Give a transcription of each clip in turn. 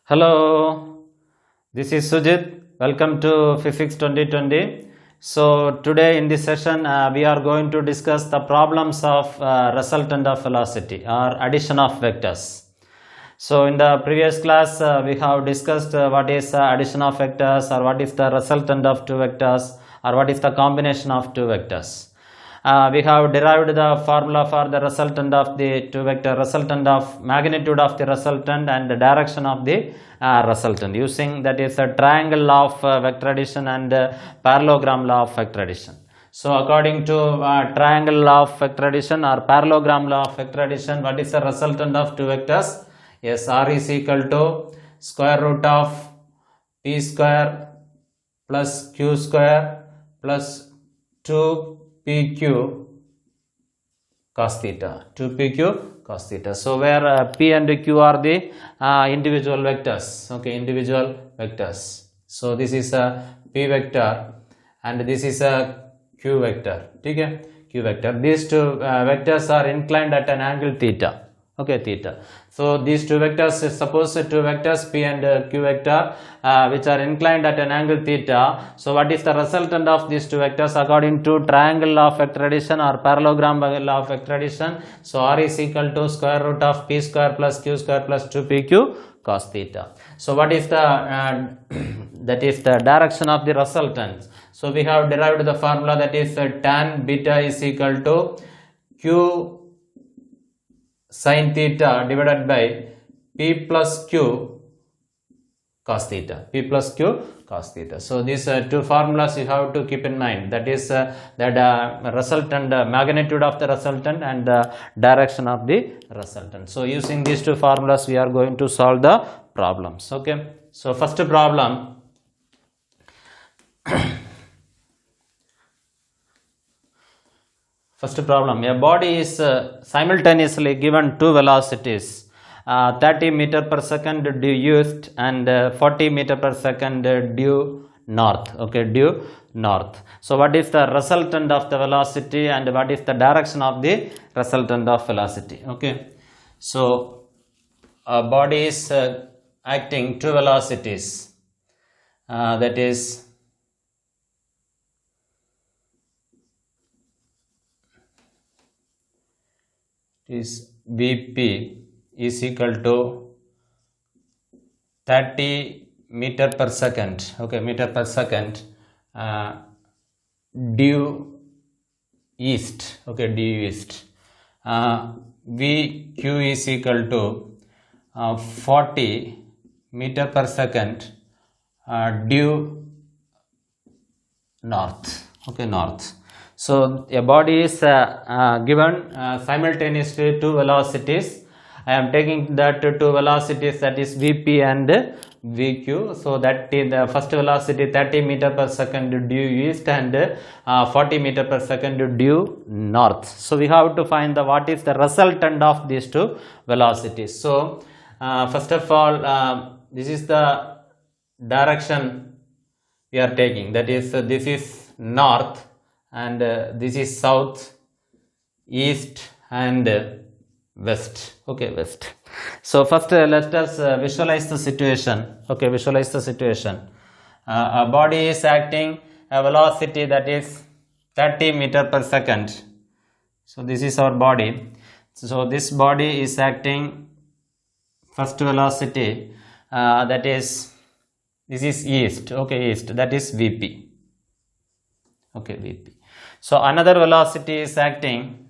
Hello, this is Sujit. Welcome to Physics 2020. So today in this session we are going to discuss the problems of resultant of velocity or addition of vectors. So in the previous class we have discussed what is addition of vectors, or what is the resultant of two vectors, or what is the combination of two vectors. We have derived the formula for the resultant of the two vector, resultant of magnitude of the resultant and the direction of the resultant, using that is a triangle law of vector addition and parallelogram law of vector addition. So according to triangle law of vector addition or parallelogram law of vector addition, what is the resultant of two vectors? Yes, R is equal to square root of p square plus q square plus 2pq cos theta, 2pq cos theta. So where p and q are the individual vectors, okay, individual vectors. So this is a p vector and this is a q vector, okay, q vector. These two vectors are inclined at an angle theta, okay, theta. So these two vectors, suppose two vectors p and q vector which are inclined at an angle theta. So what is the resultant of these two vectors according to triangle law of vector addition or parallelogram law of vector addition? So R is equal to square root of p square plus q square plus 2pq cos theta. So what is the that is the direction of the resultant? So we have derived the formula, that is tan beta is equal to q sin theta divided by p plus q cos theta, p plus q cos theta. So these two formulas you have to keep in mind, that is that resultant, magnitude of the resultant and the direction of the resultant. So using these two formulas we are going to solve the problems, okay. So first problem. First problem, a body is simultaneously given two velocities, 30 meter per second due east and 40 meter per second due north, okay, due north. So what is the resultant of the velocity and what is the direction of the resultant of velocity, okay. So a body is acting two velocities, that is Vp is equal to 30 meter per second, okay, meter per second due east, okay, due east. Vq is equal to 40 meter per second due north, okay, north. So a body is given simultaneously two velocities. I am taking that two velocities, that is Vp and Vq. So that is the first velocity 30 meter per second due east and 40 meter per second due north. So we have to find the what is the resultant of these two velocities. So first of all, this is the direction we are taking, that is this is north and this is south, east and west, okay, west. So first let us visualize the situation, okay, visualize the situation. A body is acting a velocity that is 30 meter per second. So this is our body. So this body is acting first velocity that is, this is east, okay, east, that is Vp, okay, Vp. So another velocity is acting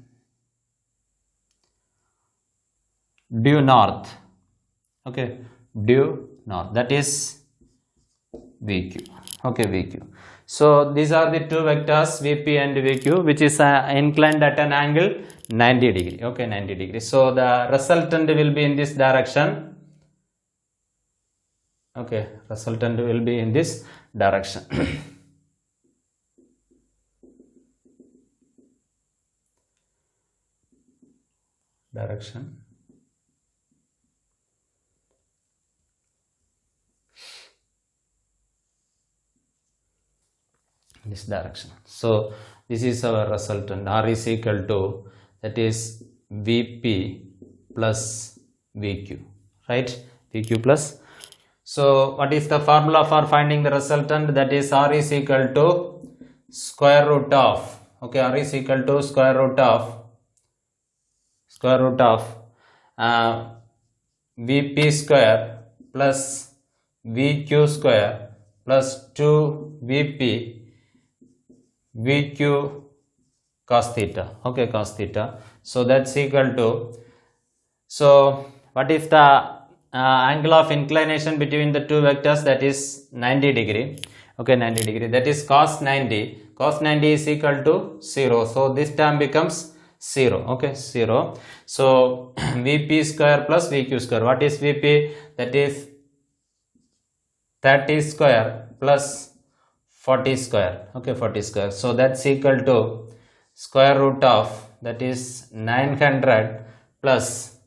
due north, okay, due north, that is Vq, okay, Vq. So these are the two vectors Vp and Vq, which is inclined at an angle 90 degree, okay, 90 degree. So the resultant will be in this direction, okay, resultant will be in this direction. Direction. This direction. So this is our resultant. R is equal to, that is Vp plus Vq, right? Vq plus So what is the formula for finding the resultant? That is R is equal to square root of, okay, R is equal to square root of Vp square plus Vq square plus 2Vp Vq cos theta, okay, cos theta. So that's equal to, so what is the angle of inclination between the two vectors? That is 90 degree, okay, 90 degree, that is cos 90. Cos 90 is equal to 0, so this term becomes 0, okay, 0. So Vp square plus Vq square, what is Vp? That is 30 square plus 40 square, okay, 40 square. So that's equal to square root of, that is 900 plus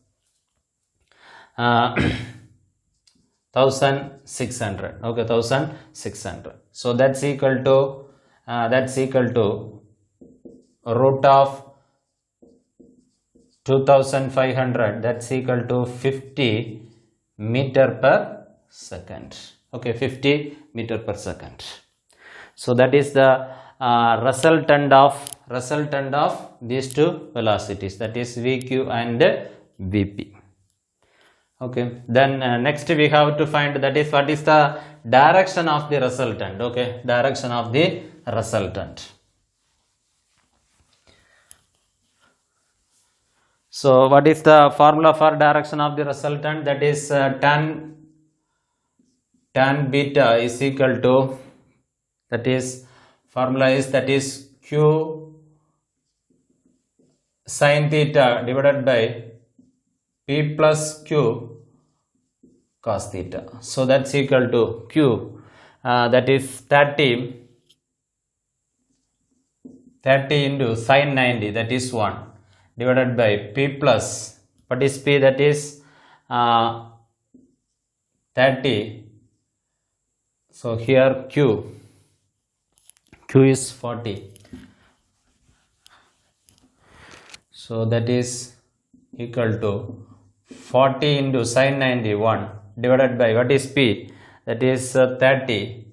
1600, okay, 1600. So that's equal to root of 2500, that's equal to 50 meter per second, okay, 50 meter per second. So that is the resultant of these two velocities, that is Vq and Vp. Okay, then next we have to find, that is what is the direction of the resultant, okay, direction of the resultant. So what is the formula for direction of the resultant? That is tan beta is equal to, that is formula is, that is Q sin theta divided by P plus Q cos theta. So that's equal to Q, that is 30 into sin 90, that is 1, divided by P plus, what is P? That is 30. So here Q is 40. So that is equal to 40 into sin 91 divided by, what is P? That is 30,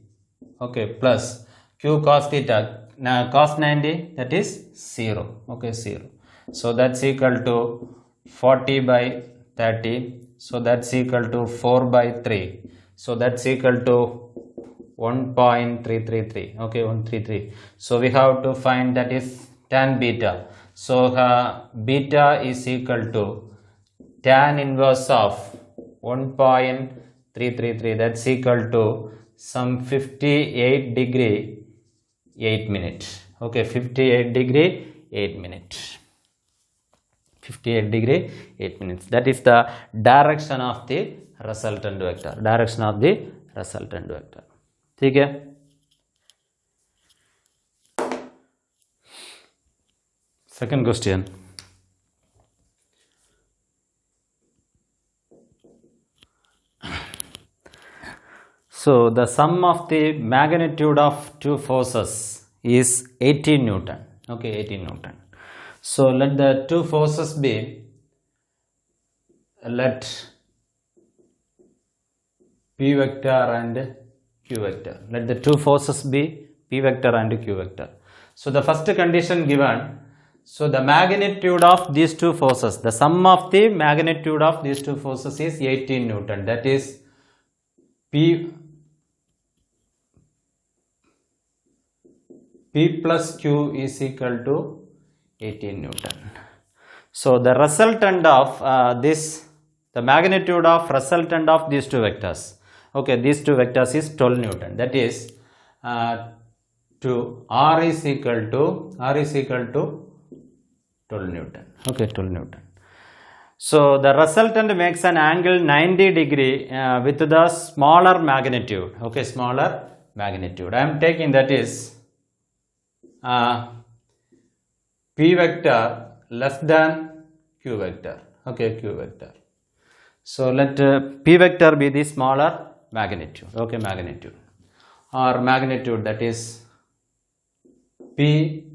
okay, plus Q cos theta, now cos 90, that is 0, okay, 0. So that's equal to 40 by 30, so that's equal to 4 by 3, so that's equal to 1.333, okay, 133. So we have to find, that is tan beta. So beta is equal to tan inverse of 1.333, that's equal to some 58 degree 8 minutes, okay, 58 degree 8 minutes, 58 degree 8 minutes. That is the direction of the resultant vector, direction of the resultant vector. ठीक है. Second question. So the sum of the magnitude of two forces is 18 Newton. Okay, 18 Newton. So let the two forces be, let P vector and Q vector. Let the two forces be P vector and Q vector. So the first condition given, so the magnitude of these two forces, the sum of the magnitude of these two forces is 18 Newton. That is P plus Q is equal to 18 Newton. So the resultant of the magnitude of resultant of these two vectors, okay, these two vectors is 12 Newton. That is to R is equal to 12 Newton. Okay, 12 Newton. So the resultant makes an angle 90 degree with the smaller magnitude. Okay, smaller magnitude. I am taking, that is P vector less than Q vector. Okay, Q vector. So let P vector be the smaller magnitude. Okay, magnitude or magnitude, that is P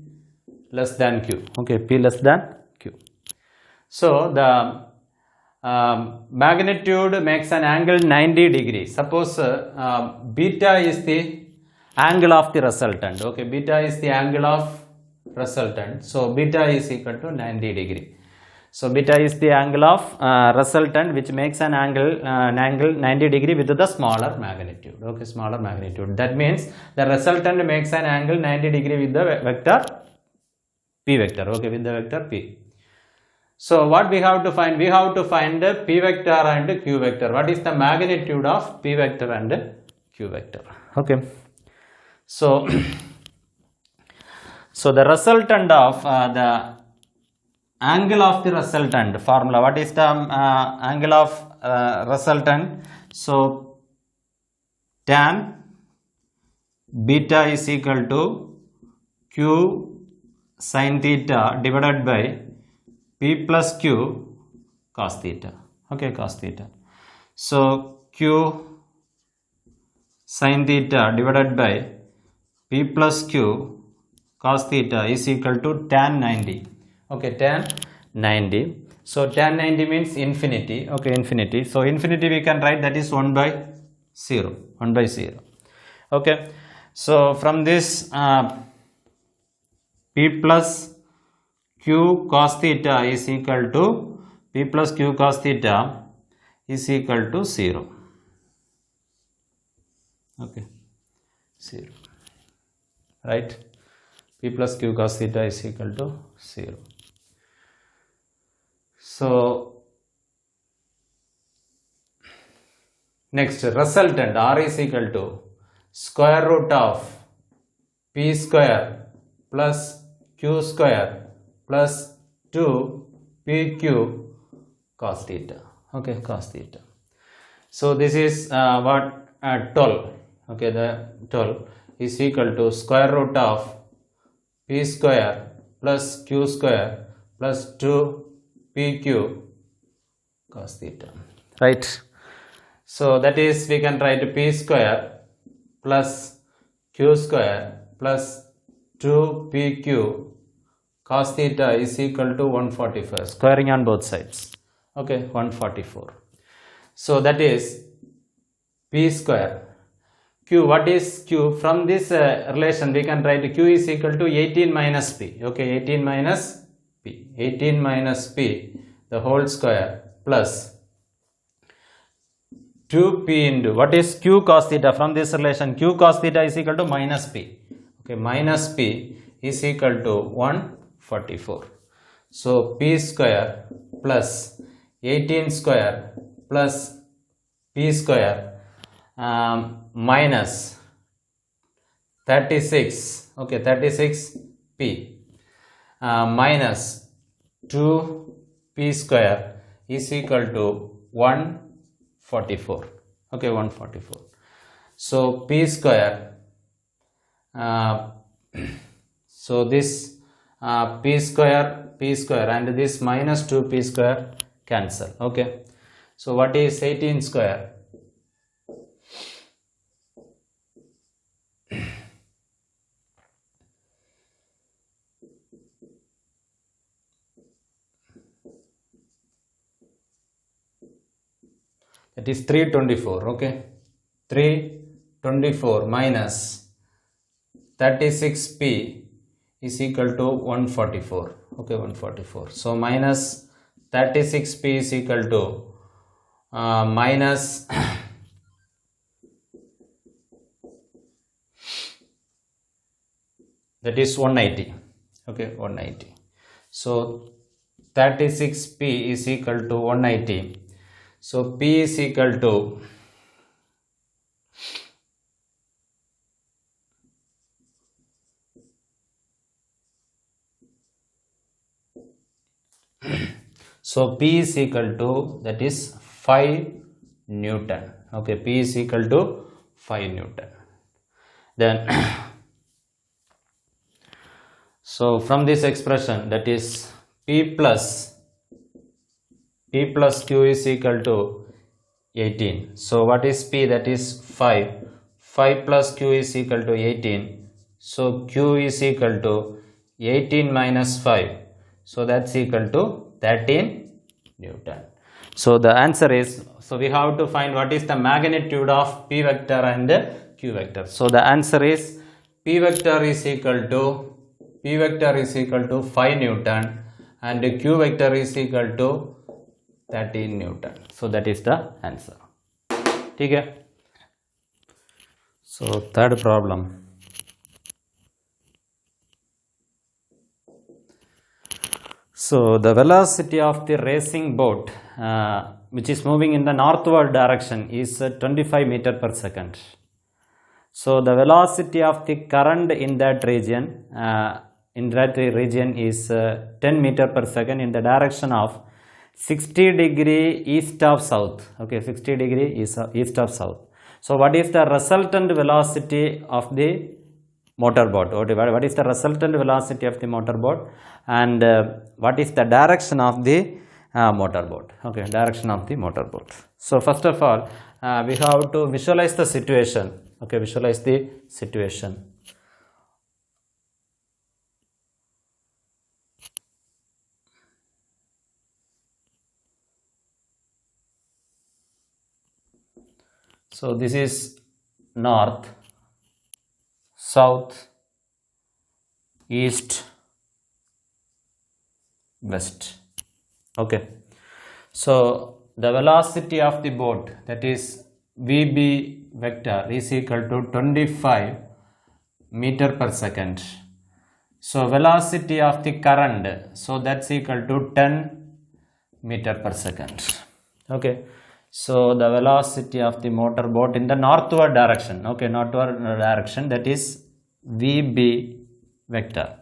less than Q. Okay, P less than Q. So the magnitude makes an angle 90 degree. Suppose beta is the angle of the resultant. Okay, beta is the angle of resultant. So beta is equal to 90 degree. So beta is the angle of resultant, which makes an angle 90 degree with the smaller magnitude. Okay, smaller magnitude. That means the resultant makes an angle 90 degree with the vector p vector. Okay, with the vector p. So what we have to find? We have to find the p vector and q vector. What is the magnitude of p vector and q vector? Okay. So the resultant of the angle of the resultant formula. What is the angle of resultant? So tan beta is equal to q sin theta divided by p plus q cos theta. Okay, cos theta. So q sin theta divided by p plus q cos theta is equal to tan 90. Okay, tan 90. So tan 90 means infinity. Okay, infinity. So infinity we can write that is 1 by 0. 1 by 0. Okay. So from this p plus q cos theta is equal to p plus q cos theta is equal to 0. Okay, 0. Right. P plus q cos theta is equal to 0. So next, resultant R is equal to square root of p square plus q square plus 2 pq cos theta. Okay, cos theta. So this is what 12. Okay, the 12 is equal to square root of p square plus q square plus 2 pq cos theta. Right. So that is, we can write p square plus q square plus 2 pq cos theta is equal to 144. Squaring on both sides. Okay, 144. So that is p square. Q, what is q? From this relation we can write q is equal to 18 minus p. Okay, 18 minus p. 18 minus p the whole square plus 2p into, what is q cos theta? From this relation q cos theta is equal to minus p. Okay, minus p is equal to 144. So p square plus 18 square plus p square minus 36. Okay, 36 p minus 2 p square is equal to 144. Okay, 144. So p square, so this p square and this minus 2p square cancel. Okay, so what is 18 square? That is 324. Okay, 324 minus 36p is equal to 144. Okay, 144. So minus 36p is equal to minus that is 190. Okay, 190. So 36p is equal to 190. So p is equal to so p is equal to, that is 5 Newton. Okay, p is equal to 5 Newton. Then so from this expression, that is p plus q is equal to 18. So what is p? That is 5. 5 plus q is equal to 18. So q is equal to 18 minus 5. So that's equal to 13 Newton. So the answer is, so we have to find what is the magnitude of p vector and q vector. So the answer is p vector is equal to 5 Newton and q vector is equal to 13 Newton. So that is the answer. Okay. So third problem. So the velocity of the racing boat which is moving in the northward direction is 25 meter per second. So the velocity of the current in that region is 10 meter per second in the direction of 60 degree east of south. Okay, 60 degree east of south. So what is the resultant velocity of the motorboat? What is the resultant velocity of the motorboat, and what is the direction of the motorboat? Okay, direction of the motorboat. So first of all, we have to visualize the situation. Okay, visualize the situation. So this is north, south, east, west. Okay, so the velocity of the boat, that is VB vector, is equal to 25 meter per second. So velocity of the current, so that's equal to 10 meter per second. Okay, so the velocity of the motorboat in the northward direction, okay, northward direction, that is VB vector.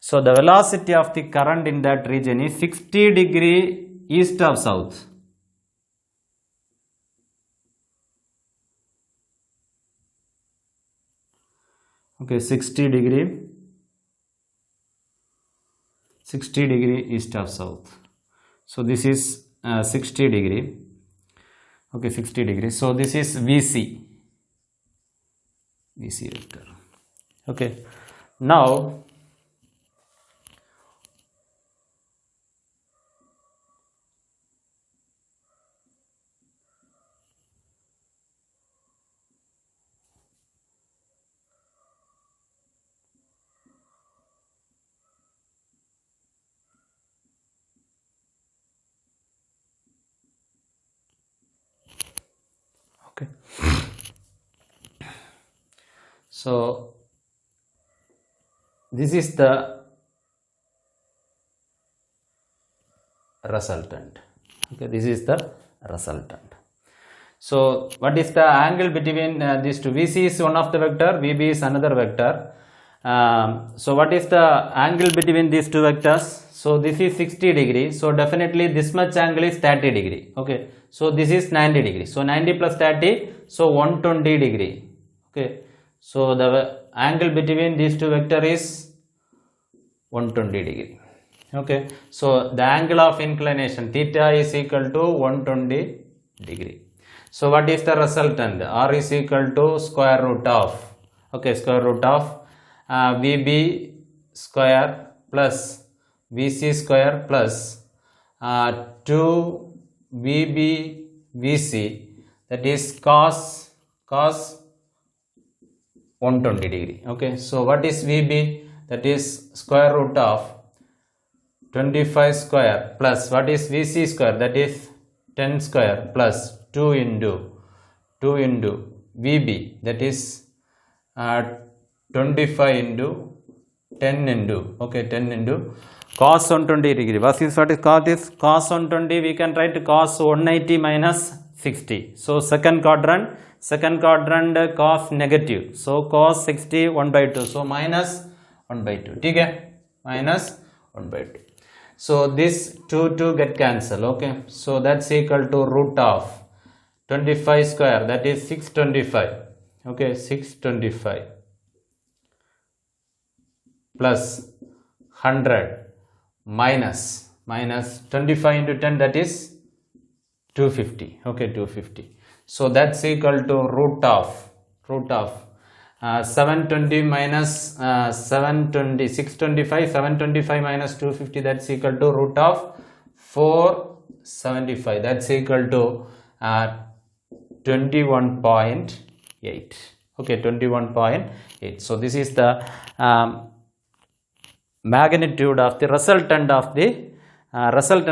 So the velocity of the current in that region is 60 degree east of south. Okay, 60 degree east of south. So this is 60 degree. Okay, 60 degree. So this is VC vector. Okay, now okay, so this is the resultant. Okay, this is the resultant. So what is the angle between these two? VC is one of the vector, VB is another vector. So what is the angle between these two vectors? So this is 60 degree, so definitely this much angle is 30 degree. Okay, so this is 90 degree, so 90 plus 30, so 120 degree. Okay, so the angle between these two vector is 120 degree. Okay, so the angle of inclination theta is equal to 120 degree. So what is the resultant? R is equal to square root of, okay, square root of VB square plus VC square plus 2 VB VC, that is cos 120 degree. Okay, so what is VB? That is square root of 25 square plus what is VC square, that is 10 square plus 2 into VB, that is 25 into 10 into, okay, 10 into cos 120 degree. What is cos 120? We can write cos 180 minus 60. So second quadrant cos negative. So cos 60 1 by 2. So minus 1 by 2. Okay, minus 1 by 2. So this 2 get cancelled. Okay, so that's equal to root of 25 square, that is 625. Okay, 625 plus 100 minus 25 into 10, that is 250. Okay, 250. So that's equal to root of 720 minus 625, 725 minus 250, that's equal to root of 4 75, that's equal to 21.8. Okay, 21.8. So this is the magnitude of the resultant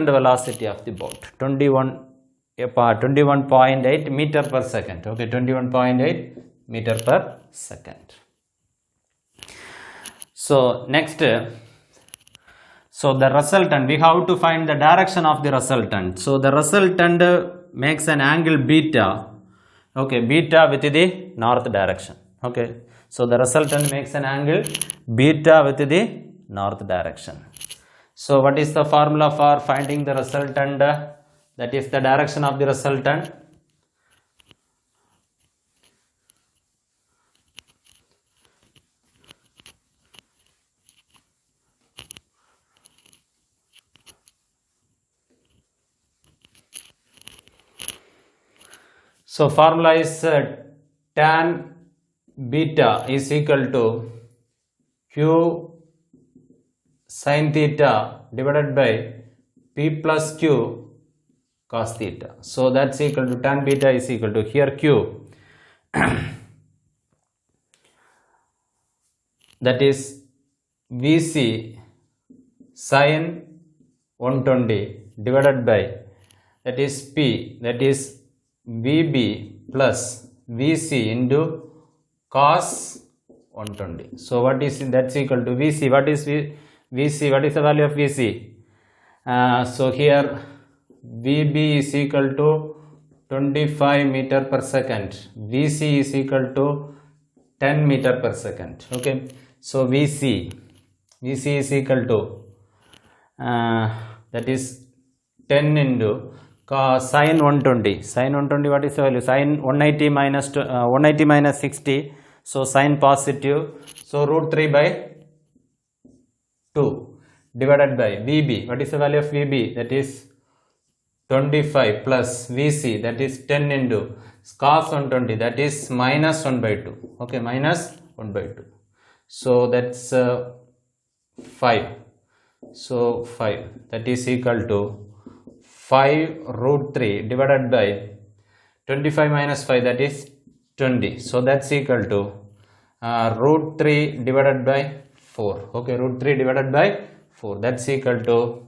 velocity of the boat, 21.8 meter per second. Okay, 21.8 meter per second. So next, so the resultant, we have to find the direction of the resultant. So the resultant makes an angle beta. Okay, beta with the north direction. Okay, so the resultant makes an angle beta with the north direction. So what is the formula for finding the resultant? That is the direction of the resultant. So formula is tan beta is equal to Q sin theta divided by P plus Q cos theta. So that's equal to tan beta is equal to, here Q that is Vc sin 120 divided by, that is P, that is Vb plus Vc into cos 120. So what is, that's equal to Vc. What is Vc? What is the value of Vc? So here Vb is equal to 25 meter per second. Vc is equal to 10 meter per second. Okay, so Vc is equal to that is 10 into sin 120. Sin 120, what is the value? Sin 180 minus 180 minus 60. So sin positive. So root 3 by 2 divided by Vb. What is the value of Vb? That is 25 plus Vc, that is 10 into cos 120, that is minus 1 by 2. Okay, minus 1 by 2. So that's 5. So 5, that is equal to 5 root 3 divided by 25 minus 5, that is 20. So that's equal to root 3 divided by 4. Okay, root 3 divided by 4, that's equal to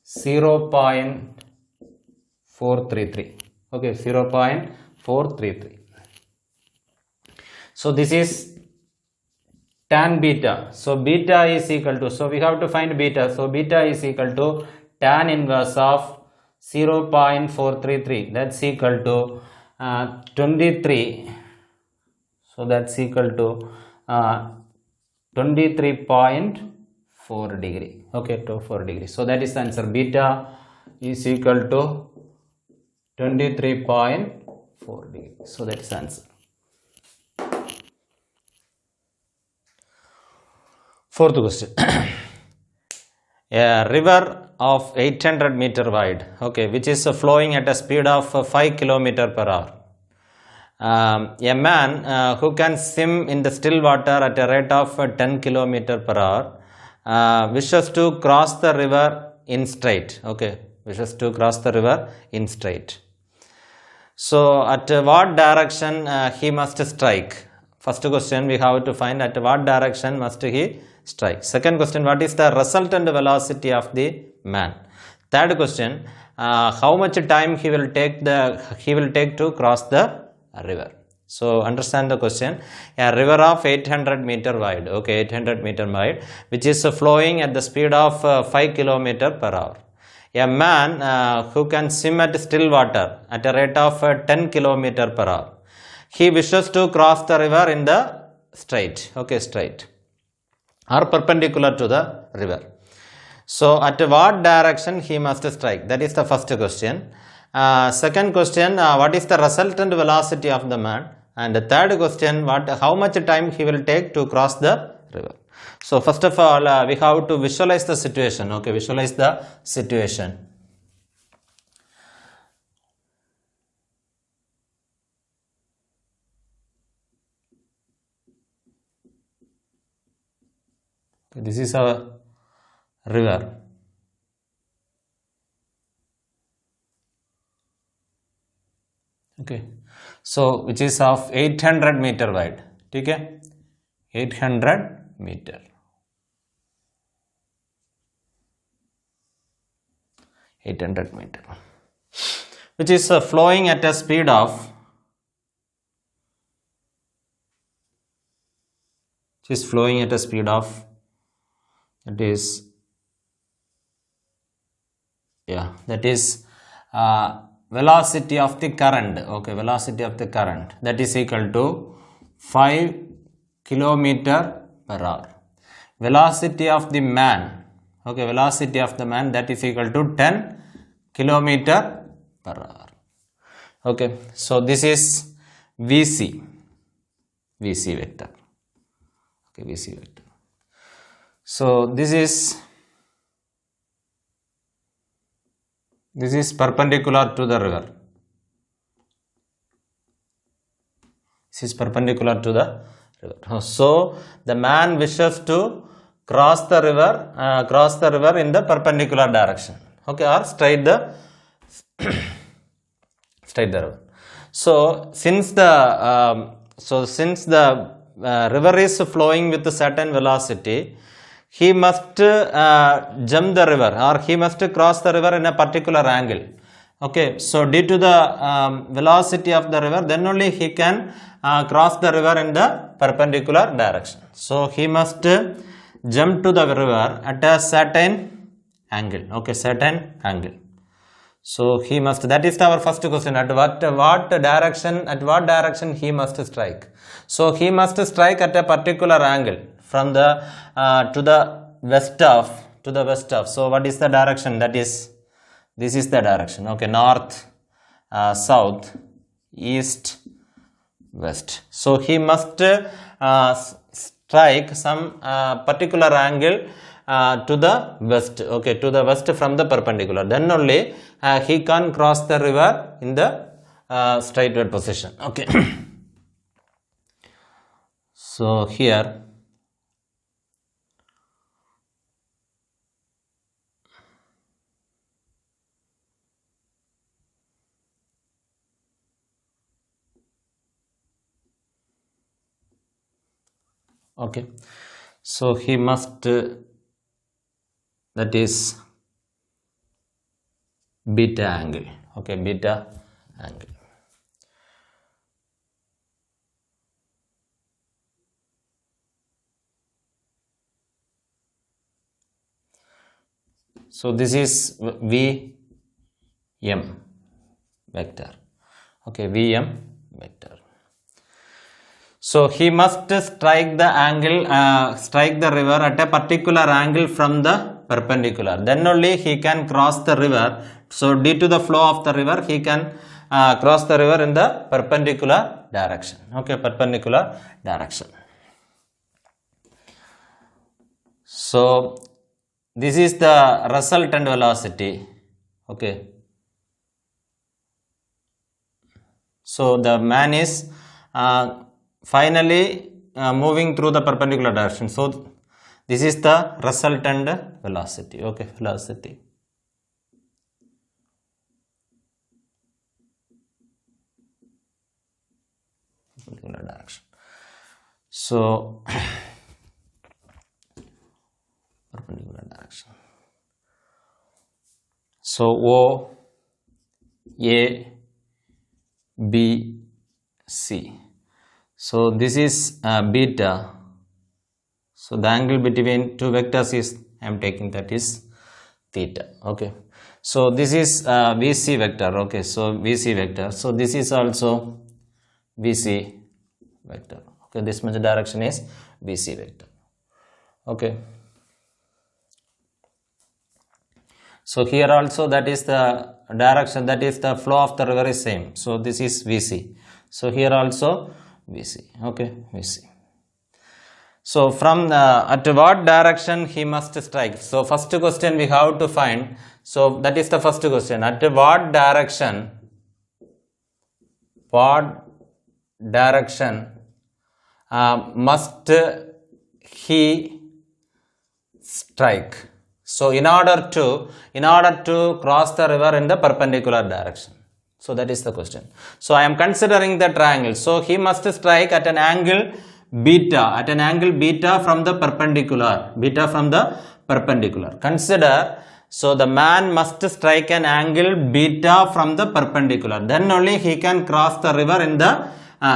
0.433. Okay, 0.433. So this is tan beta. So beta is equal to, so we have to find beta. So beta is equal to tan inverse of 0.433. That's equal to 23. So that's equal to 23.4 degree. Okay, to 4 degree. So that is the answer. Beta is equal to 23.4 degree. So that is the answer. Fourth question. A river of 800 meter wide, okay, which is flowing at a speed of 5 kilometer per hour. A man who can swim in the still water at a rate of 10 kilometer per hour wishes to cross the river in straight. Okay, wishes to cross the river in straight. So at what direction he must strike? First question, we have to find at what direction must he strike. Second question, what is the resultant velocity of the man? Third question, how much time he will take to cross the river. So understand the question. A river of 800 meter wide, okay, 800 meter wide, which is flowing at the speed of 5 kilometer per hour. A man who can swim at still water at a rate of 10 kilometer per hour. He wishes to cross the river in the straight, okay, straight or perpendicular to the river. So at what direction he must strike? That is the first question. Second question, what is the resultant velocity of the man? And the third question, how much time he will take to cross the river? So first of all, we have to visualize the situation. Okay, visualize the situation. This is a river. Okay, so which is of 800 meter wide. Okay, 800 meter. 800 meter, which is flowing at a speed of, that is, yeah, that is velocity of the current. Okay, velocity of the current, that is equal to 5 kilometer per hour. Velocity of the man, okay, velocity of the man, that is equal to 10 kilometer per hour. Okay, so this is VC vector. Okay, VC vector. So this is perpendicular to the river. This is perpendicular to the river. So the man wishes to cross the river in the perpendicular direction. Okay, or straight the river. So since the river is flowing with a certain velocity, he must jump the river, or he must cross the river in a particular angle. Okay, so due to the velocity of the river, then only he can cross the river in the perpendicular direction. So he must jump to the river at a certain angle. Okay, certain angle. So he must, that is our first question, at what direction he must strike. So he must strike at a particular angle from the to the west of. So what is the direction? That is, this is the direction. Okay, north, south, east, west. So he must strike some particular angle to the west. Okay, to the west from the perpendicular. Then only he can cross the river in the straightward position. Okay. So here, okay, so he must that is beta angle. Okay, beta angle. So this is VM vector. Okay, VM vector. So he must strike the river at a particular angle from the perpendicular. Then only he can cross the river. So due to the flow of the river, he can cross the river in the perpendicular direction. Okay, perpendicular direction. So this is the resultant velocity. Okay. So the man is finally moving through the perpendicular direction. So this is the resultant velocity. Okay, velocity. Perpendicular direction. So perpendicular direction. So O, A, B, C. So this is beta. So the angle between two vectors is, I am taking, that is theta. Okay. So this is VC vector. Okay. So VC vector. So this is also VC vector. Okay. This much direction is VC vector. Okay. So here also, that is the direction, that is the flow of the river is same. So this is VC. So here also VC. Okay, VC. So from at what direction he must strike? So first question we have to find. So that is the first question. At what direction must he strike? So in order to cross the river in the perpendicular direction. So that is the question. So I am considering the triangle. So he must strike at an angle beta, from the perpendicular. Beta from the perpendicular. Consider, so the man must strike an angle beta from the perpendicular. Then only he can cross the river in the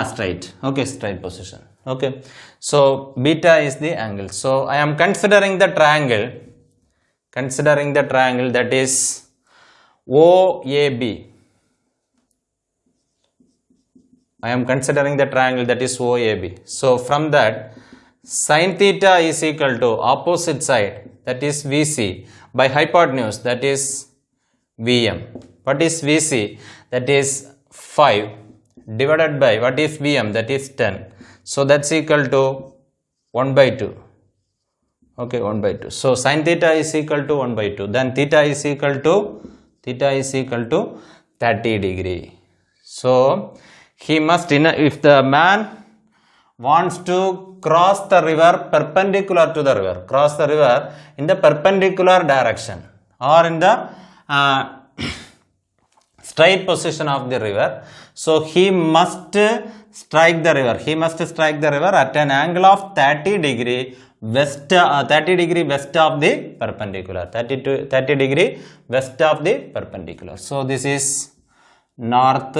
straight. Okay, straight position. Okay. So beta is the angle. So I am considering the triangle. That is OAB. I am considering the triangle that is OAB. So from that, sin theta is equal to opposite side, that is VC, by hypotenuse, that is VM. What is VC? That is 5 divided by what is VM? That is 10. So that's equal to 1 by 2. Okay, 1 by 2. So sin theta is equal to 1 by 2. Then theta is equal to 30 degree. So he must, if the man wants to cross the river perpendicular to the river, cross the river in the perpendicular direction or in the straight position of the river, so he must strike the river. He must strike the river at an angle of 30 degree west, 30 degree west of the perpendicular. 30 degree west of the perpendicular. So this is north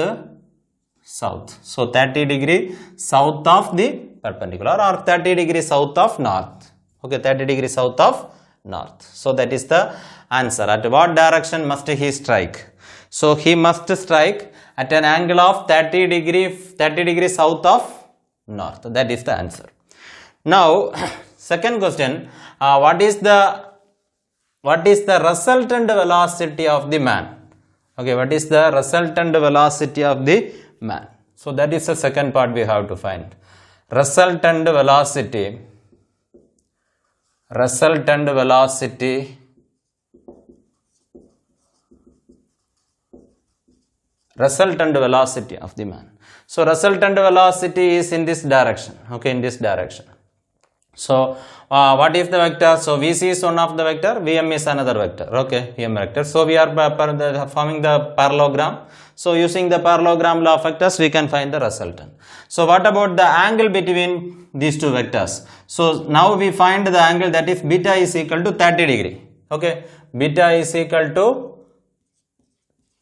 south. So 30 degree south of the perpendicular or 30 degree south of north. Okay, 30 degree south of north. So that is the answer. At what direction must he strike? So he must strike at an angle of 30 degree south of north. That is the answer. Now second question, what is the resultant velocity of the man? Okay, what is the resultant velocity of the man? So that is the second part we have to find. Resultant velocity of the man. So resultant velocity is in this direction. Okay, in this direction. So what is the vector? So VC is one of the vector, VM is another vector. Okay, VM vector. So we are forming the parallelogram. So using the parallelogram law of vectors, we can find the resultant. So what about the angle between these two vectors? So now we find the angle, that is beta is equal to 30 degree. Okay, beta is equal to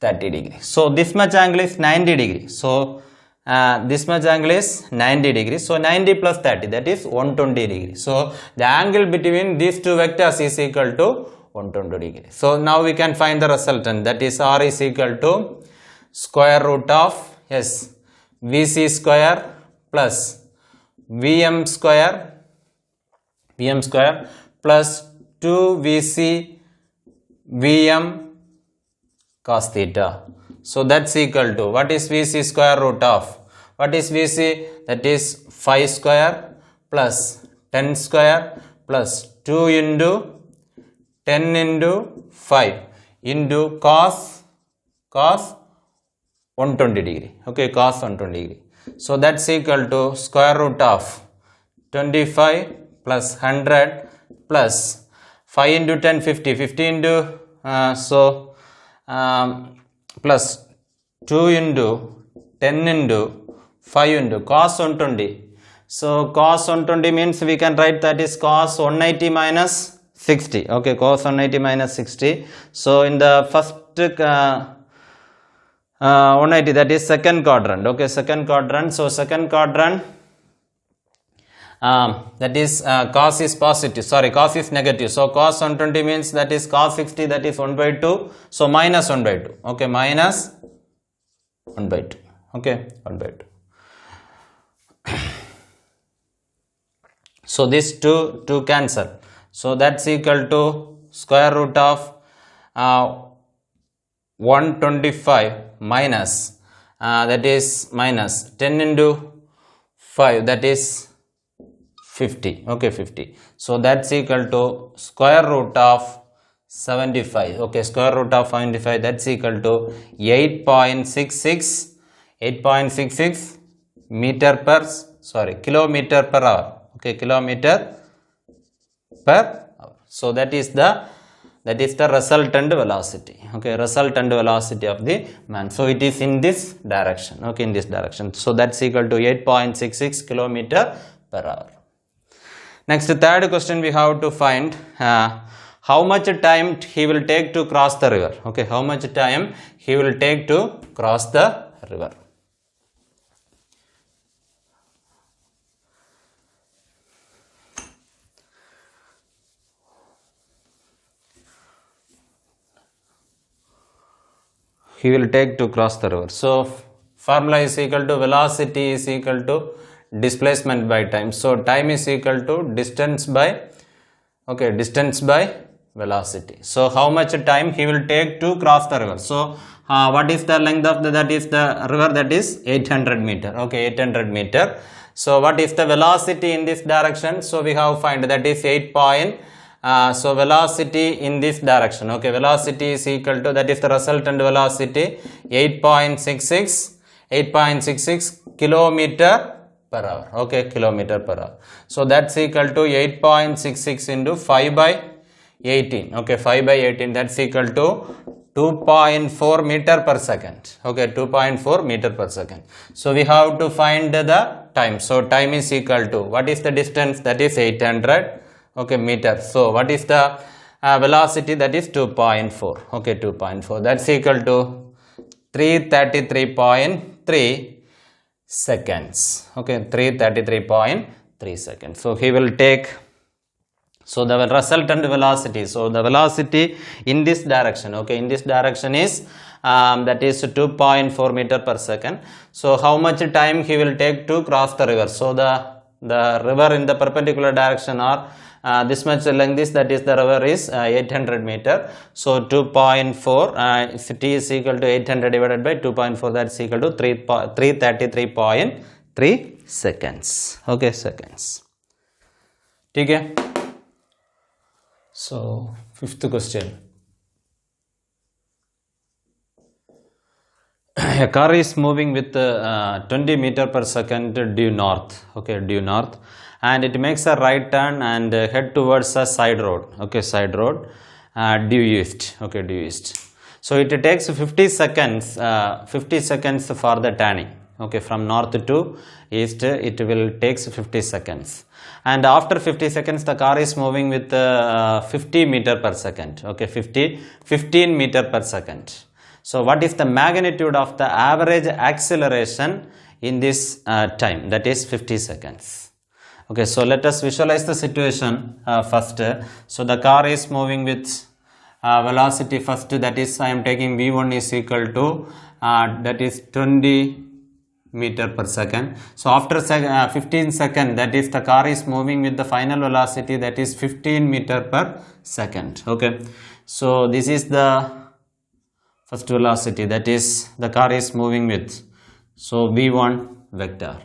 30 degree. So this much angle is 90 degree. So this much angle is 90 degree. So 90 plus 30, that is 120 degree. So the angle between these two vectors is equal to 120 degree. So now we can find the resultant, that is R is equal to square root of VC square plus VM square plus 2VC VM cos theta. So that's equal to, what is VC square root of? What is VC? That is 5 square plus 10 square plus 2 into 10 into 5 into cos 120 degree. Okay, cos 120 degree. So that's equal to square root of 25 plus 100 plus 5 into 10, 50. 50 into, plus 2 into 10 into 5 into cos 120. So cos 120 means we can write that is cos 180 minus 60. Okay, cos 180 minus 60. So in the first 180, that is second quadrant. Okay, second quadrant. So second quadrant, that is cos is positive, sorry, cos is negative. So cos 120 means that is cos 60, that is 1 by 2. So minus 1 by 2. Okay, minus 1 by 2. Okay, 1 by 2. So this 2 cancel. So that's equal to square root of 125 minus, that is minus 10 into 5, that is 50. Okay, 50. So that's equal to square root of 75. Okay, square root of 75, that's equal to 8.66 meter per, sorry, kilometer per hour. Okay, kilometer per hour. So that is the that is the resultant velocity. Okay, resultant velocity of the man. So it is in this direction. Okay, in this direction. So that's equal to 8.66 kilometer per hour. Next, third question we have to find how much time he will take to cross the river. Okay, how much time he will take to cross the river. He will take to cross the river. So formula is equal to velocity is equal to displacement by time. So time is equal to distance by, okay, distance by velocity. So how much time he will take to cross the river. So what is the length of that is the river, that is 800 meter. Okay, 800 meter. So what is the velocity in this direction? So we have find that is 8. So velocity in this direction, okay, velocity is equal to, that is the resultant velocity, 8.66 kilometer per hour. Okay, kilometer per hour. So that's equal to 8.66 into 5 by 18. Okay, 5 by 18, that's equal to 2.4 meter per second. Okay, 2.4 meter per second. So we have to find the time. So time is equal to, what is the distance? That is 800. Okay, meter. So what is the velocity? That is 2.4. Okay, 2.4. That's equal to 333.3 seconds. Okay, 333.3 seconds. So he will take, so the resultant velocity, so the velocity in this direction, okay, in this direction is that is 2.4 meter per second. So how much time he will take to cross the river? So the river in the perpendicular direction are this much length is, that is the river is 800 meter. So 2.4 if t is equal to 800 divided by 2.4, that's equal to 333.3 seconds. Okay, seconds. Okay. So fifth question. A car is moving with 20 meter per second due north. Okay, due north, and it makes a right turn and head towards a side road. Okay, side road, due east. Okay, due east. So it takes 50 seconds. 50 seconds for the turning. Okay, from north to east, it will takes 50 seconds. And after 50 seconds, the car is moving with 50 meter per second. Okay, 15 meter per second. So what is the magnitude of the average acceleration in this time? That is 50 seconds. Okay, so let us visualize the situation first. So the car is moving with velocity first, that is I am taking v1 is equal to that is 20 meter per second. So after 15 seconds, that is the car is moving with the final velocity, that is 15 meter per second. Okay, so this is the first velocity, that is the car is moving with, so v1 vector.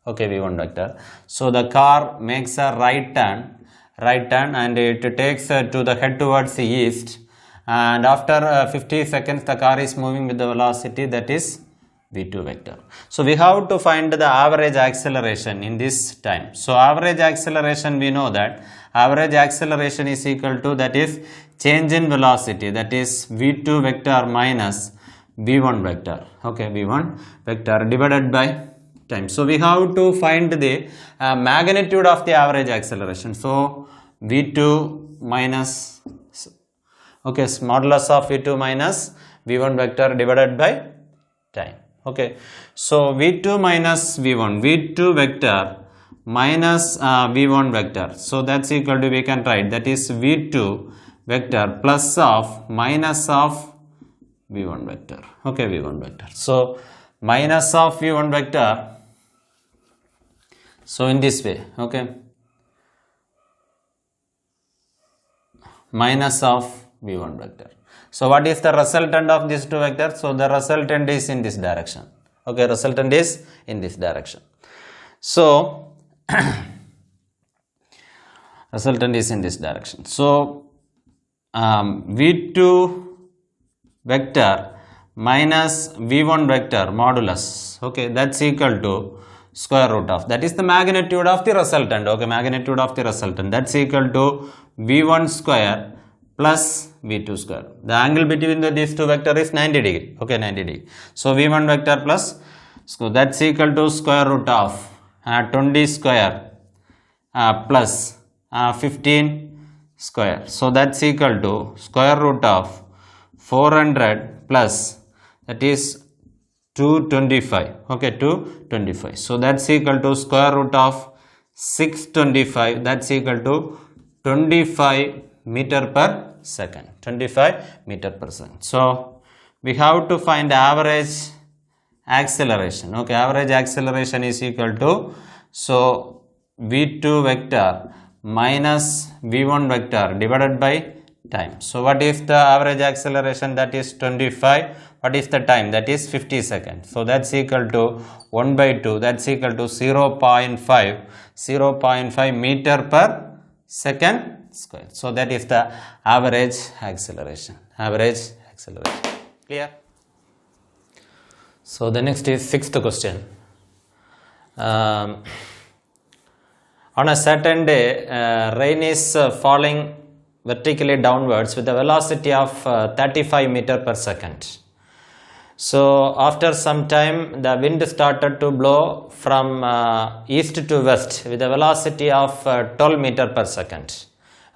Okay, v1 vector. So the car makes a right turn and it takes to the head towards the east, and after 50 seconds the car is moving with the velocity, that is v2 vector. So we have to find the average acceleration in this time. So average acceleration, we know that average acceleration is equal to, that is change in velocity, that is v2 vector minus v1 vector. Okay, v1 vector divided by time. So we have to find the magnitude of the average acceleration. So v2 minus, okay, modulus of v2 minus v1 vector divided by time. Okay, so v2 minus v2 vector minus v1 vector. So that's equal to, we can write, that is v2 vector plus of minus of v1 vector. Okay, v1 vector. So minus of v1 vector. So in this way, okay, minus of v1 vector. So what is the resultant of these two vectors? So the resultant is in this direction. Okay, resultant is in this direction. So resultant is in this direction. So v2 vector minus v1 vector modulus, okay, that's equal to square root of, that is the magnitude of the resultant. Okay, magnitude of the resultant, that's equal to v1 square plus v2 square. The angle between these two vector is 90 degree. Okay, 90 degree. So v1 vector plus, so that's equal to square root of 20 square plus 15 square. So that's equal to square root of 400 plus, that is 225. Okay, 225. So that's equal to square root of 625. That's equal to 25 meter per second. 25 meter per second. So we have to find average acceleration. Okay, average acceleration is equal to, so v2 vector minus v1 vector divided by time. So what is the average acceleration? That is 25. What is the time? That is 50 seconds. So that's equal to 1 by 2. That's equal to 0.5 meter per second square. So that is the average acceleration. Average acceleration. Clear? So the next is sixth question. On a certain day, rain is falling vertically downwards with a velocity of 35 meter per second. So after some time, the wind started to blow from east to west with a velocity of 12 meter per second.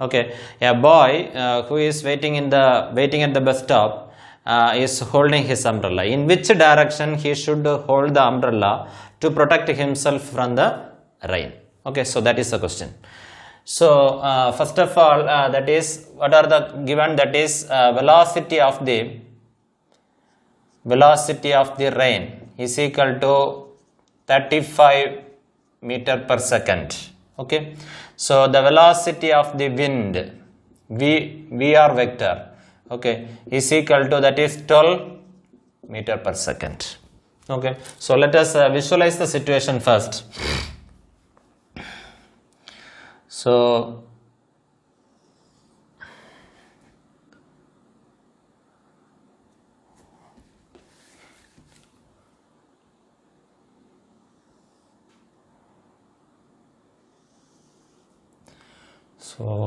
Okay, a boy who is waiting at the bus stop is holding his umbrella. In which direction he should hold the umbrella to protect himself from the rain? Okay, so that is the question. So first of all, that is, what are the given? That is velocity of the rain is equal to 35 meter per second. Okay, so the velocity of the wind vr vector, okay, is equal to, that is 12 meter per second. Okay, so let us visualize the situation first. So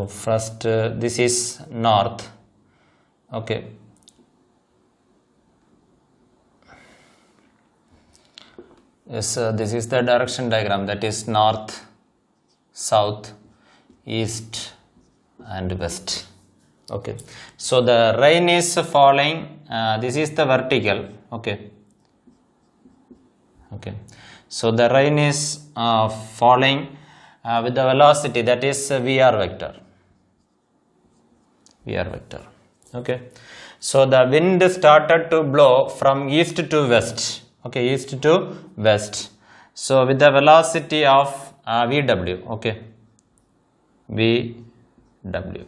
first this is north. Okay, yes, this is the direction diagram, that is north, south, east and west. Okay, so the rain is falling, this is the vertical. Okay, so the rain is falling with the velocity, that is vr vector. Okay, so the wind started to blow from east to west. Okay, east to west. So with the velocity of vw. Okay, vw.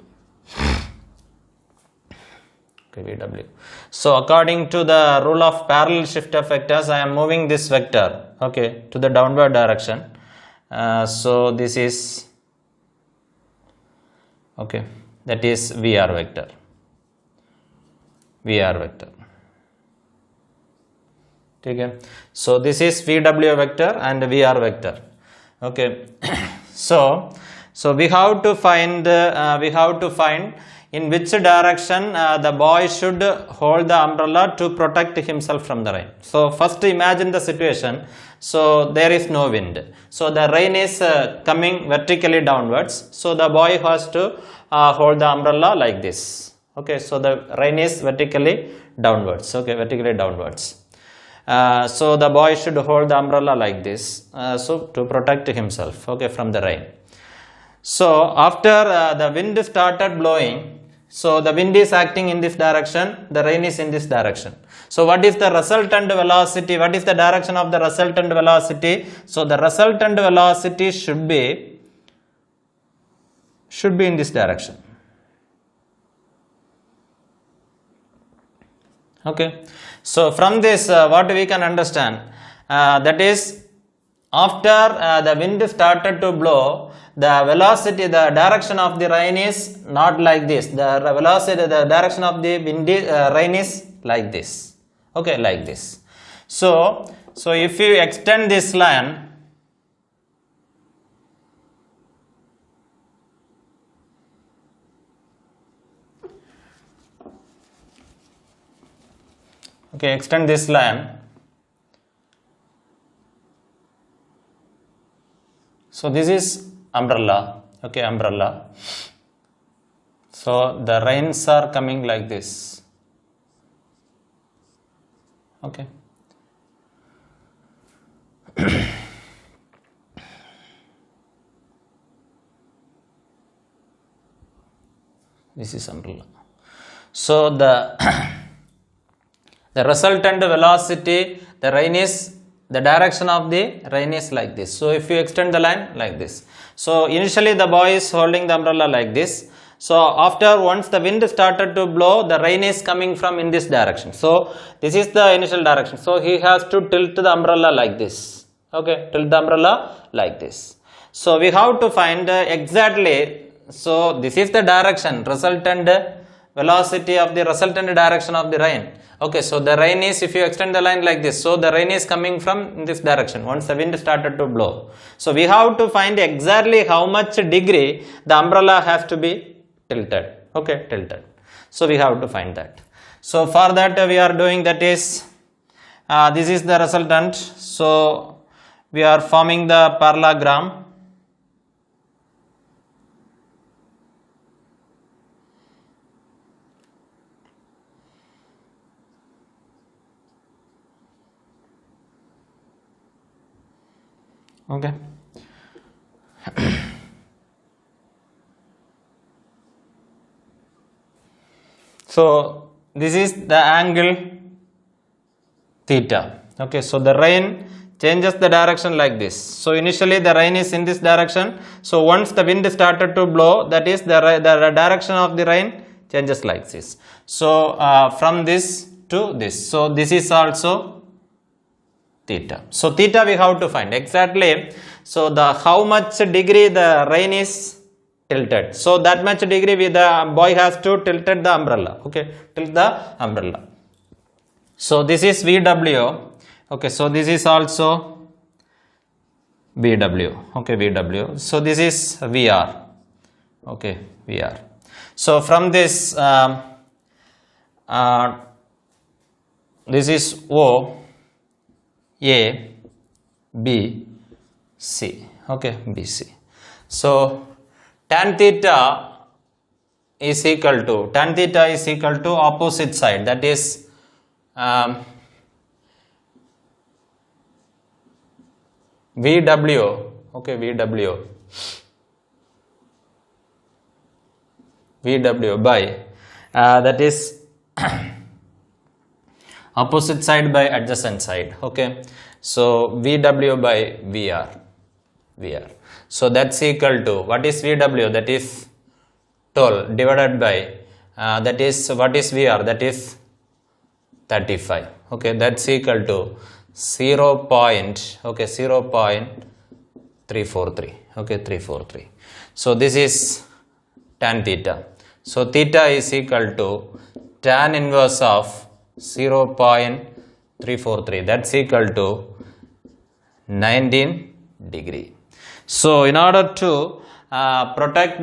Okay, vw. So according to the rule of parallel shift of vectors, I am moving this vector, okay, to the downward direction. So this is, okay, that is vr vector. Okay, so this is vw vector and vr vector. Okay, so we have to find in which direction the boy should hold the umbrella to protect himself from the rain. So first imagine the situation. So there is no wind. So the rain is coming vertically downwards. So the boy has to hold the umbrella like this. Okay, so the rain is vertically downwards. Okay, vertically downwards. So the boy should hold the umbrella like this, so to protect himself, okay, from the rain. So after the wind started blowing, so the wind is acting in this direction, the rain is in this direction. So what is the resultant velocity? What is the direction of the resultant velocity? So the resultant velocity should be in this direction. Okay, so from this what we can understand, that is, after the wind started to blow, the velocity, the direction of the rain is not like this. The velocity, the direction of the wind rain is like this. Okay, like this. So if you extend this line, Okay, extend this line. So this is umbrella. Okay, umbrella. So the rains are coming like this. Okay. This is umbrella. So the the resultant velocity, the rain is, the direction of the rain is like this. So if you extend the line like this. So initially the boy is holding the umbrella like this. So after once the wind started to blow, the rain is coming from in this direction. So this is the initial direction. So he has to tilt the umbrella like this. Okay, tilt the umbrella like this. So we have to find exactly. So this is the direction, resultant velocity of the resultant direction of the rain. Okay, so the rain is, if you extend the line like this, so the rain is coming from this direction once the wind started to blow. So we have to find exactly how much degree the umbrella has to be tilted. Okay, tilted. So we have to find that. So for that we are doing, that is, this is the resultant. So we are forming the parallelogram. Okay. So this is the angle theta. Okay, so the rain changes the direction like this. So initially the rain is in this direction. So once the wind started to blow, that is the direction of the rain changes like this. So from this to this. So this is also theta. So theta we have to find exactly. So the how much degree the rain is tilted. So that much degree the boy has to tilted the umbrella. Okay, tilt the umbrella. So this is VW. Okay, so this is also VW. Okay, VW. So this is VR. Okay, VR. So from this, this is O, A, B, C. Okay, BC. So tan theta is equal to opposite side, that is VW. Okay, VW by that is opposite side by adjacent side. Okay, so VW by VR. So that's equal to, what is VW? That is 12 divided by that is, what is VR? That is 35. Okay, that's equal to 0.343. Okay, 343. So this is tan theta. So theta is equal to tan inverse of 0.343. That's equal to 19 degree. So in order to protect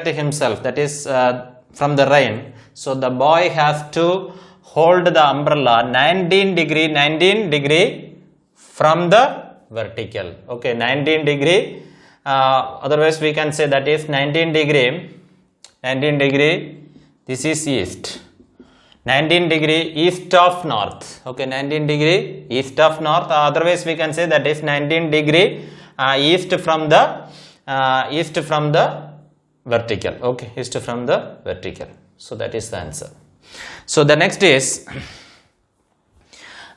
himself, that is from the rain, so the boy has to hold the umbrella 19 degree from the vertical. Okay, 19 degree. Otherwise we can say that is 19 degree. This is east. 19 degree east of north. Okay, 19 degree east of north. Otherwise we can say that is 19 degree east from the vertical. Okay, east from the vertical. So that is the answer. So the next is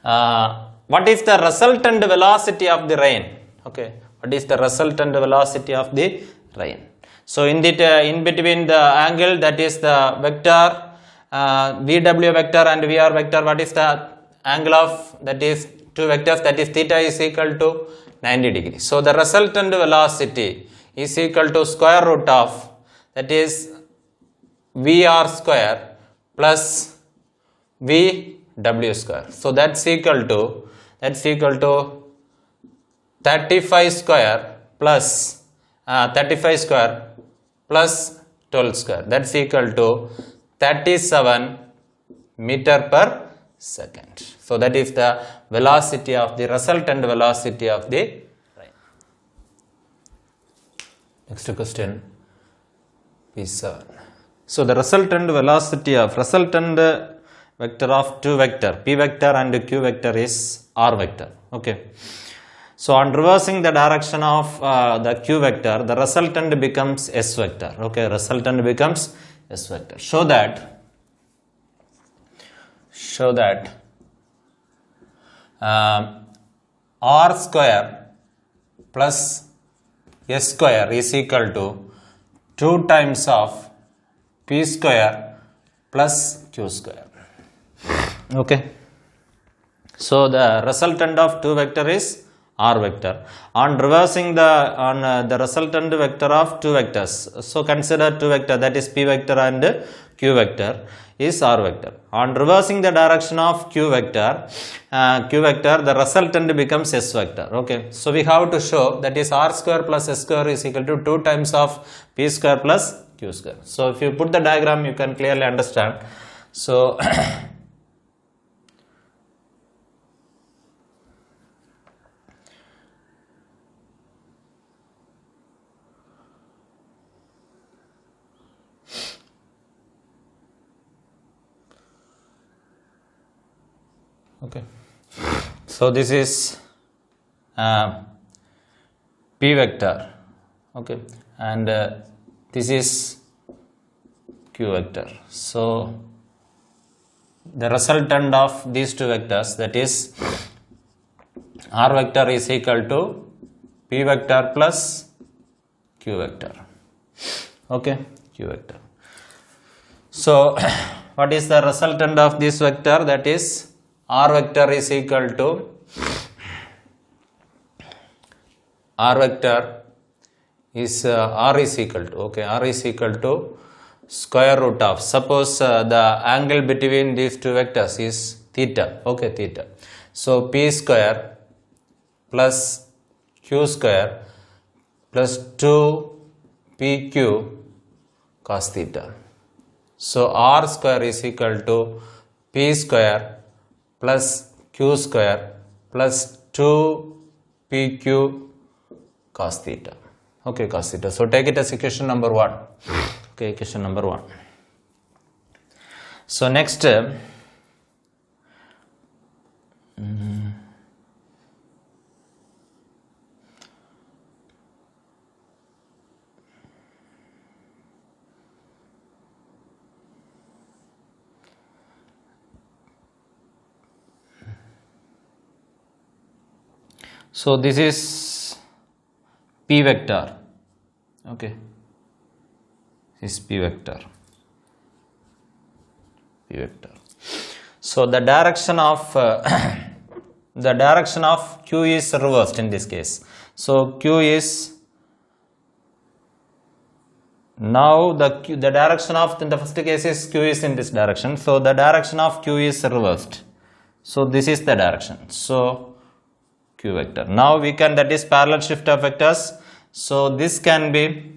what is the resultant velocity of the rain? Okay, what is the resultant velocity of the rain? So in between the angle, that is the vector VW vector and VR vector, what is the angle of, that is two vectors, that is theta is equal to 90 degrees. So the resultant velocity is equal to square root of, that is VR square plus VW square. So that's equal to 35 square plus 12 square. That's equal to 37 meter per second. So that is the velocity of the resultant velocity of the train. Next question P7. So the resultant velocity of resultant vector of two vector P vector and Q vector is R vector. Okay. So on reversing the direction of the Q vector, the resultant becomes S vector. Okay, resultant becomes S vector. Show that R square plus S square is equal to 2 times of P square plus Q square. Okay. So the resultant of two vector is R vector. On reversing the resultant vector of two vectors, so consider two vector, that is P vector and Q vector is R vector. On reversing the direction of Q vector, the resultant becomes S vector. Okay, so we have to show that is R square plus S square is equal to 2 times of P square plus Q square. So if you put the diagram, you can clearly understand. So okay, so this is P vector, okay, and this is Q vector. So the resultant of these two vectors, that is R vector, is equal to P vector plus Q vector. Okay, Q vector. So what is the resultant of this vector? That is R vector is equal to R vector is R is equal to, okay, R is equal to square root of, suppose the angle between these two vectors is theta, okay, theta. So P square plus Q square plus 2 PQ cos theta. So R square is equal to P square plus Q square plus 2 PQ cos theta. Okay, cos theta. So take it as equation number 1. Okay, equation number 1. So next, so this is P vector, okay, this is P vector, P vector. So the direction of the direction of Q is reversed in this case. So Q is now the direction of, in the first case is Q is in this direction. So the direction of Q is reversed. So this is the direction. So Q vector. Now we can, that is parallel shift of vectors. So this can be,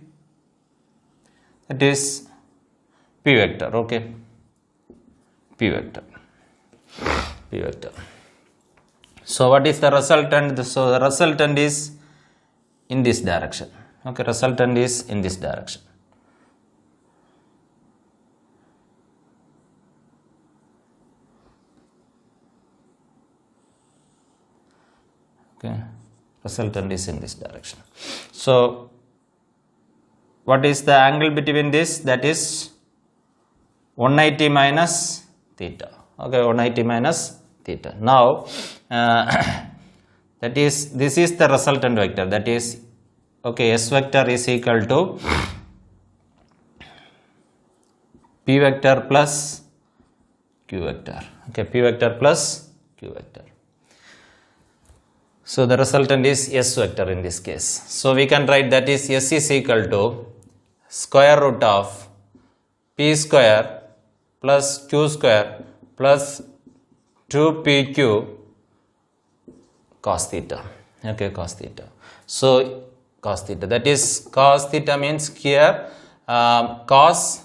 it is P vector, okay, P vector, P vector. So what is the resultant? So the resultant is in this direction, okay, resultant is in this direction. Okay, resultant is in this direction. So what is the angle between this? That is 180 minus theta. Okay, 180 minus theta. Now that is, this is the resultant vector, that is, okay, S vector is equal to P vector plus Q vector. Okay, P vector plus Q vector. So the resultant is S vector in this case. So we can write that is S is equal to square root of P square plus Q square plus 2PQ cos theta. Okay, cos theta. So cos theta, that is, cos theta means here cos,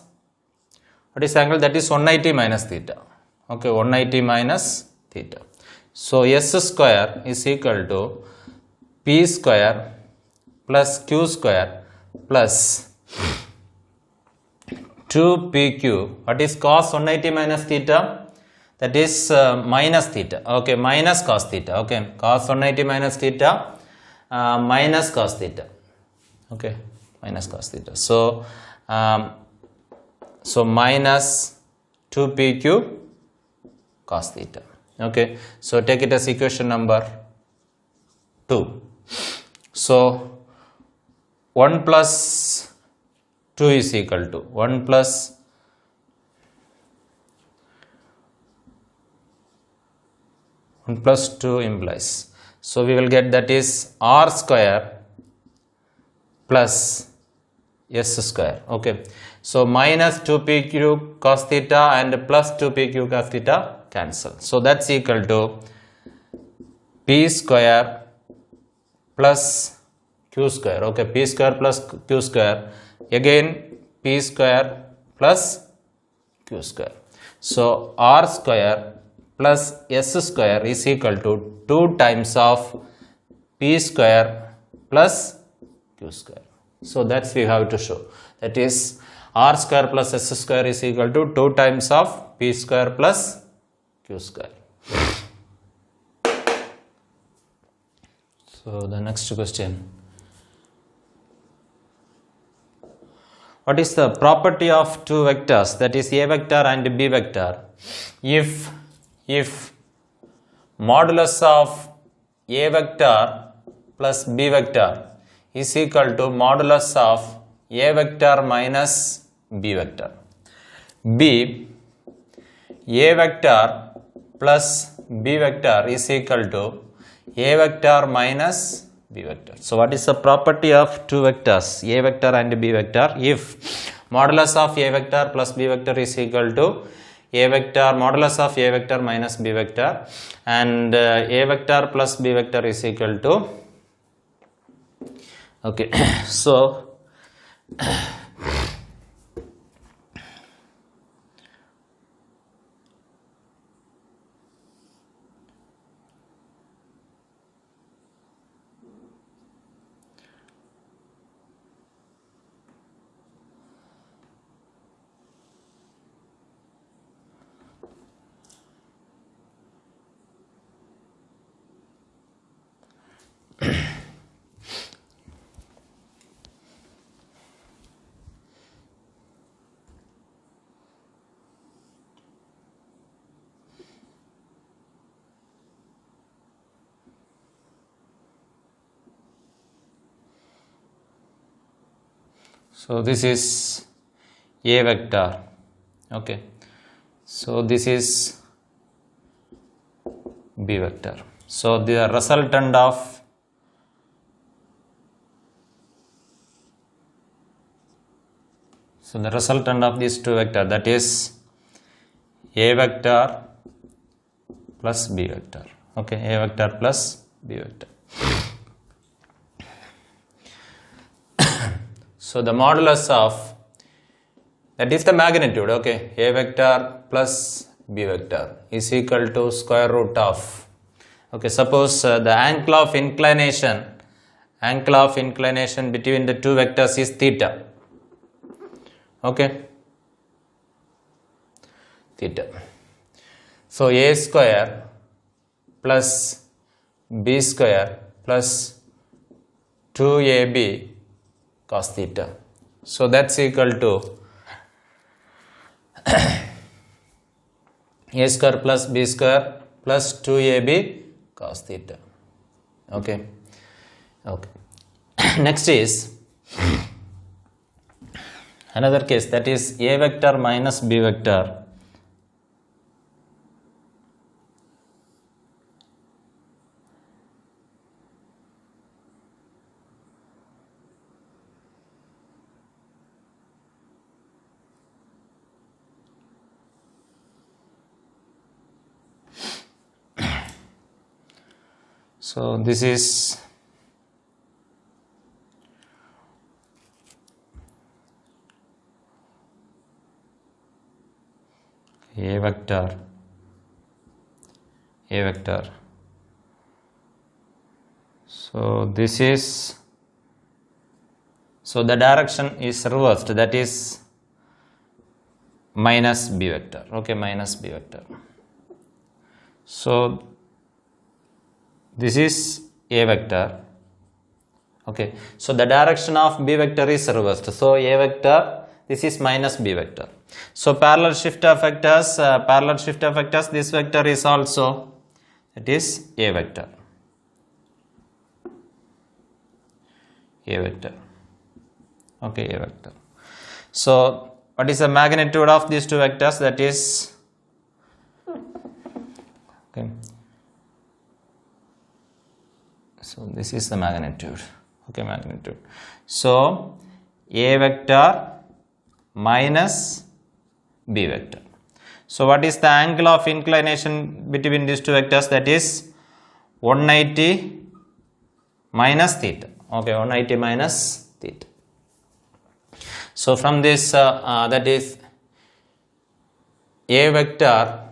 what is angle? That is 180 minus theta. Okay, 180 minus theta. So s square is equal to p square plus q square plus 2pq. What is cos 180 minus theta? That is minus theta. Okay, minus cos theta. Okay, cos 180 minus theta minus cos theta. Okay, minus cos theta. So minus 2pq cos theta. Okay, so take it as equation number 2. So 1 plus 2 is equal to 1 plus 1 plus 2 implies. So we will get that is r square plus s square. Okay, so minus 2pq cos theta and plus 2pq cos theta cancel. So that's equal to p square plus q square. Okay, p square plus q square, again p square plus q square. So r square plus s square is equal to 2 times of p square plus q square. So that's we have to show. That is r square plus s square is equal to 2 times of p square plus q square. So the next question. What is the property of two vectors, that is a vector and b vector, if modulus of a vector plus b vector is equal to modulus of a vector minus b vector? B, a vector plus b vector is equal to a vector minus b vector. So what is the property of two vectors, a vector and b vector, if modulus of a vector plus b vector is equal to a vector modulus of a vector minus b vector, and a vector plus b vector is equal to, okay, so so this is a vector. Okay, so this is b vector. So the resultant of these two vector, that is a vector plus b vector. Okay, a vector plus b vector. So the modulus of, that is the magnitude, okay, a vector plus b vector is equal to square root of, okay, suppose the angle of inclination between the two vectors is theta. Okay, theta. So a square plus b square plus 2ab cos theta. So that's equal to a square plus b square plus 2ab cos theta. Okay, okay. Next is another case, that is a vector minus b vector. So this is a vector A vector. So this is, so the direction is reversed, that is minus B vector. Okay, minus B vector. So this is A vector. Okay, so the direction of B vector is reversed. So A vector, this is minus B vector. So parallel shift of vectors, this vector is also, that is A vector. A vector. Okay, A vector. So what is the magnitude of these two vectors? That is, okay, so this is the magnitude. Okay, magnitude. So A vector minus B vector. So what is the angle of inclination between these two vectors? That is 180 minus theta. Okay, 180 minus theta. So from this, that is A vector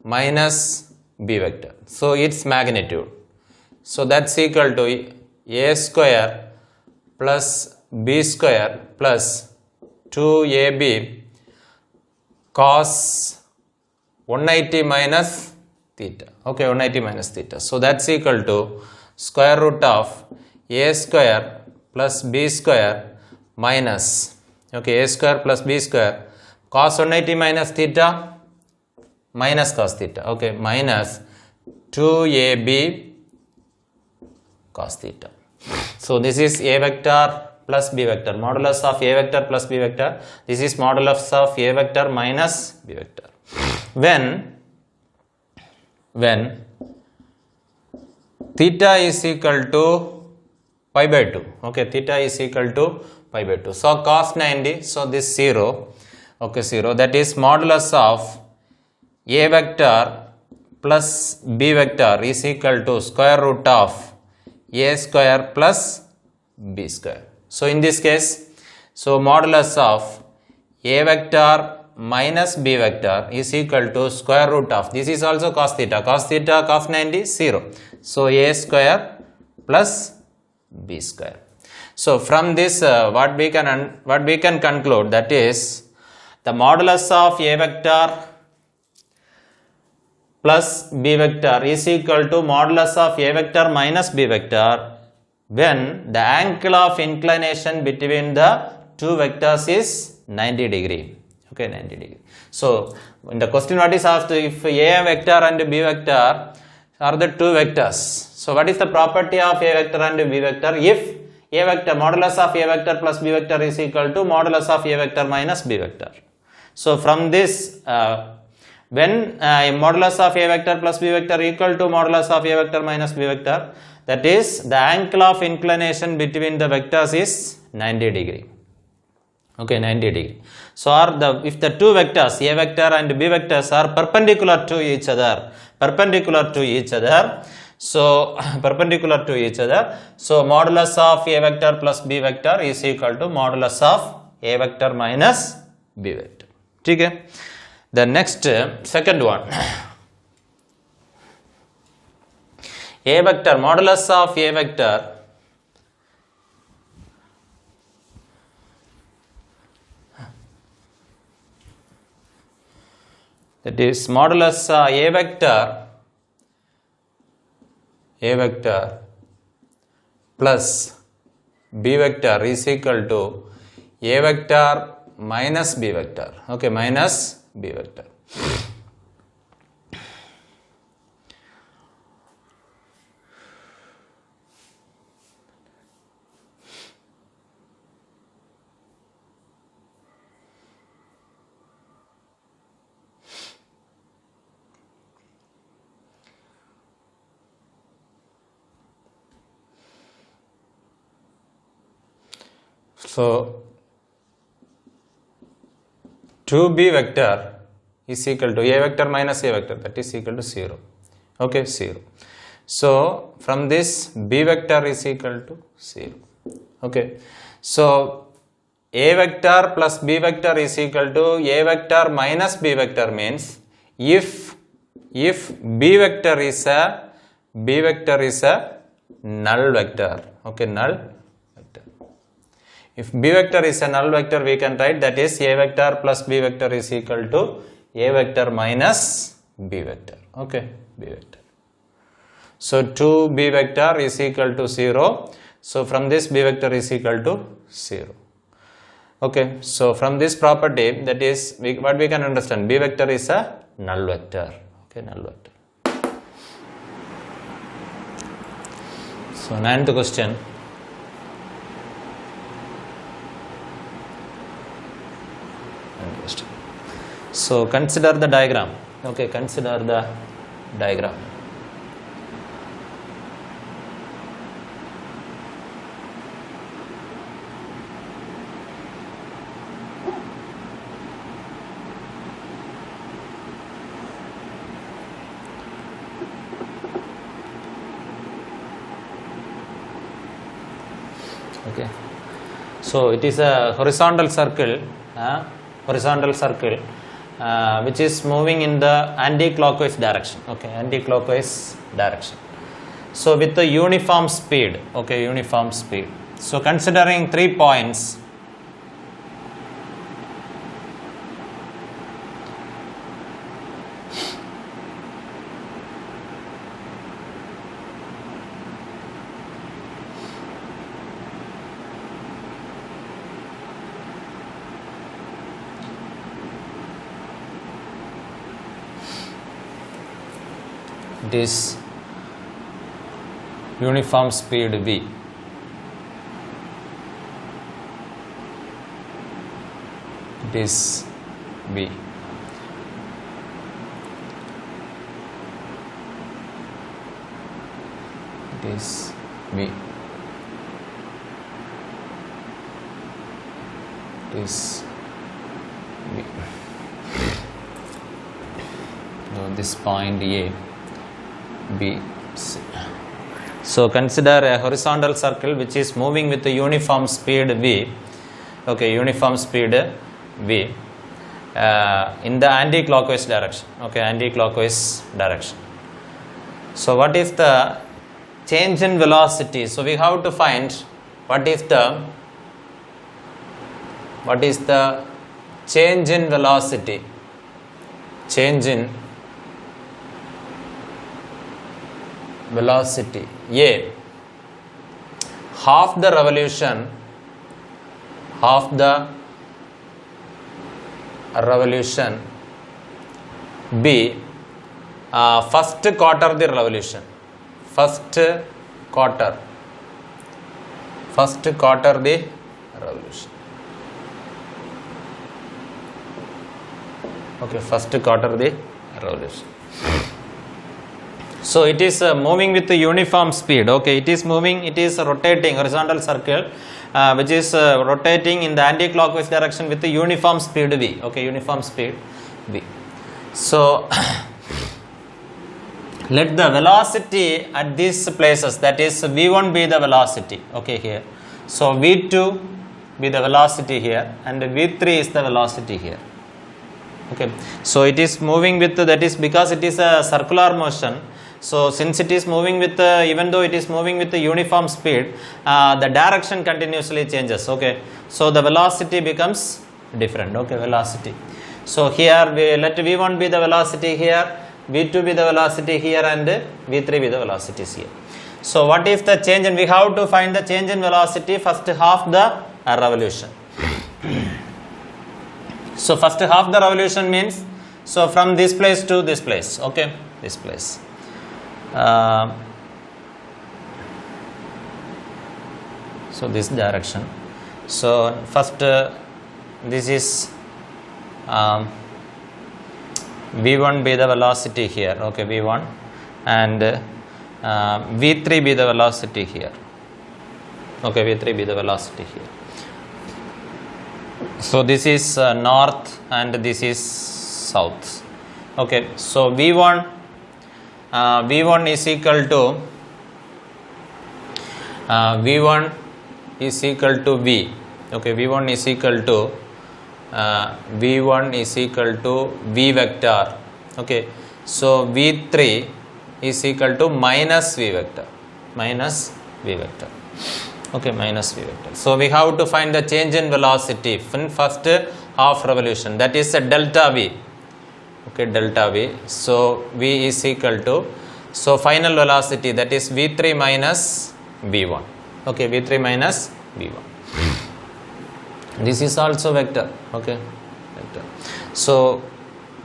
minus B vector. So its magnitude. So that's equal to A square plus B square plus 2AB cos 180 minus theta. Okay, 180 minus theta. So that's equal to square root of A square plus B square minus, okay, A square plus B square cos 180 minus theta minus cos theta. Okay, minus 2AB cos theta. So this is A vector plus B vector, modulus of A vector plus B vector. This is modulus of A vector minus B vector. When theta is equal to pi by 2, okay, theta is equal to pi by 2. So cos 90, so this 0, okay, 0, that is modulus of A vector plus B vector is equal to square root of A square plus B square. So in this case, so modulus of A vector minus B vector is equal to square root of, this is also cos theta, cos 90, 0. So A square plus B square. So from this, what we can conclude, that is the modulus of A vector plus B vector is equal to modulus of A vector minus B vector when the angle of inclination between the two vectors is 90 degree. Okay, 90 degree. So in the question what is asked, if A vector and B vector are the two vectors, so what is the property of A vector and B vector? If A vector, modulus of A vector plus B vector is equal to modulus of A vector minus B vector. So from this, when modulus of A vector plus B vector equal to modulus of A vector minus B vector, that is the angle of inclination between the vectors is 90 degree. Okay, 90 degree. So if the two vectors A vector and B vectors are perpendicular to each other, so so modulus of A vector plus B vector is equal to modulus of A vector minus B vector. Okay. The next, second one, A vector, modulus of A vector that is modulus A vector plus B vector is equal to A vector minus B vector. Okay, minus B vector. So 2B vector is equal to A vector minus A vector, that is equal to 0. Okay, 0. So from this B vector is equal to 0. Okay. So A vector plus B vector is equal to A vector minus B vector means if if B vector is a null vector. Okay, null vector. If B vector is a null vector, we can write that is A vector plus B vector is equal to A vector minus B vector. Okay, B vector. So 2B vector is equal to 0. So from this B vector is equal to 0. Okay, so from this property, that is what we can understand, B vector is a null vector. Okay, null vector. So 9th question. So consider the diagram. Okay, consider the diagram. Okay, so it is a horizontal circle, which is moving in the anti-clockwise direction. Okay, anti-clockwise direction. So with the uniform speed. Okay, uniform speed. So considering 3 points, it is uniform speed v. It is v. It is v. It is v. So this point A, B, C. So consider a horizontal circle which is moving with the uniform speed v. Okay, uniform speed v in the anti-clockwise direction. Okay, anti-clockwise direction. So what is the change in velocity? So we have to find what is the change in velocity. Change in velocity. A, half the revolution. B, first quarter the revolution. First quarter the revolution. Okay, first quarter the revolution. So it is moving with the uniform speed. Okay, it is moving, it is rotating, horizontal circle which is rotating in the anti-clockwise direction with the uniform speed v. Okay, uniform speed v. So let the velocity at these places, that is v1 be the velocity. Okay, here. So v2 be the velocity here and v3 is the velocity here. Okay, so it is moving with, that is because it is a circular motion. So since it is moving with even though it is moving with the uniform speed, the direction continuously changes. Okay, so the velocity becomes different. Okay, velocity. So here we let v1 be the velocity here, v2 be the velocity here and v3 be the velocities here. So what is the change in, we have to find the change in velocity first half the revolution. So first half the revolution means, so from this place to this place. Okay, this place. So this direction. So first this is v1 be the velocity here. Okay, v1 and v3 be the velocity here. Okay, v3 be the velocity here. So this is north and this is south. Okay, so v1 is equal to v1 is equal to v. Okay, v1 is equal to v1 is equal to v vector. Okay, So V3 is equal to minus V vector, minus V vector. Okay, minus V vector. So we have to find the change in velocity in first half revolution, that is delta V. Okay, delta V. So V is equal to, so final velocity, that is V3 minus V1. Okay, V3 minus V1. This is also vector. Okay, vector. So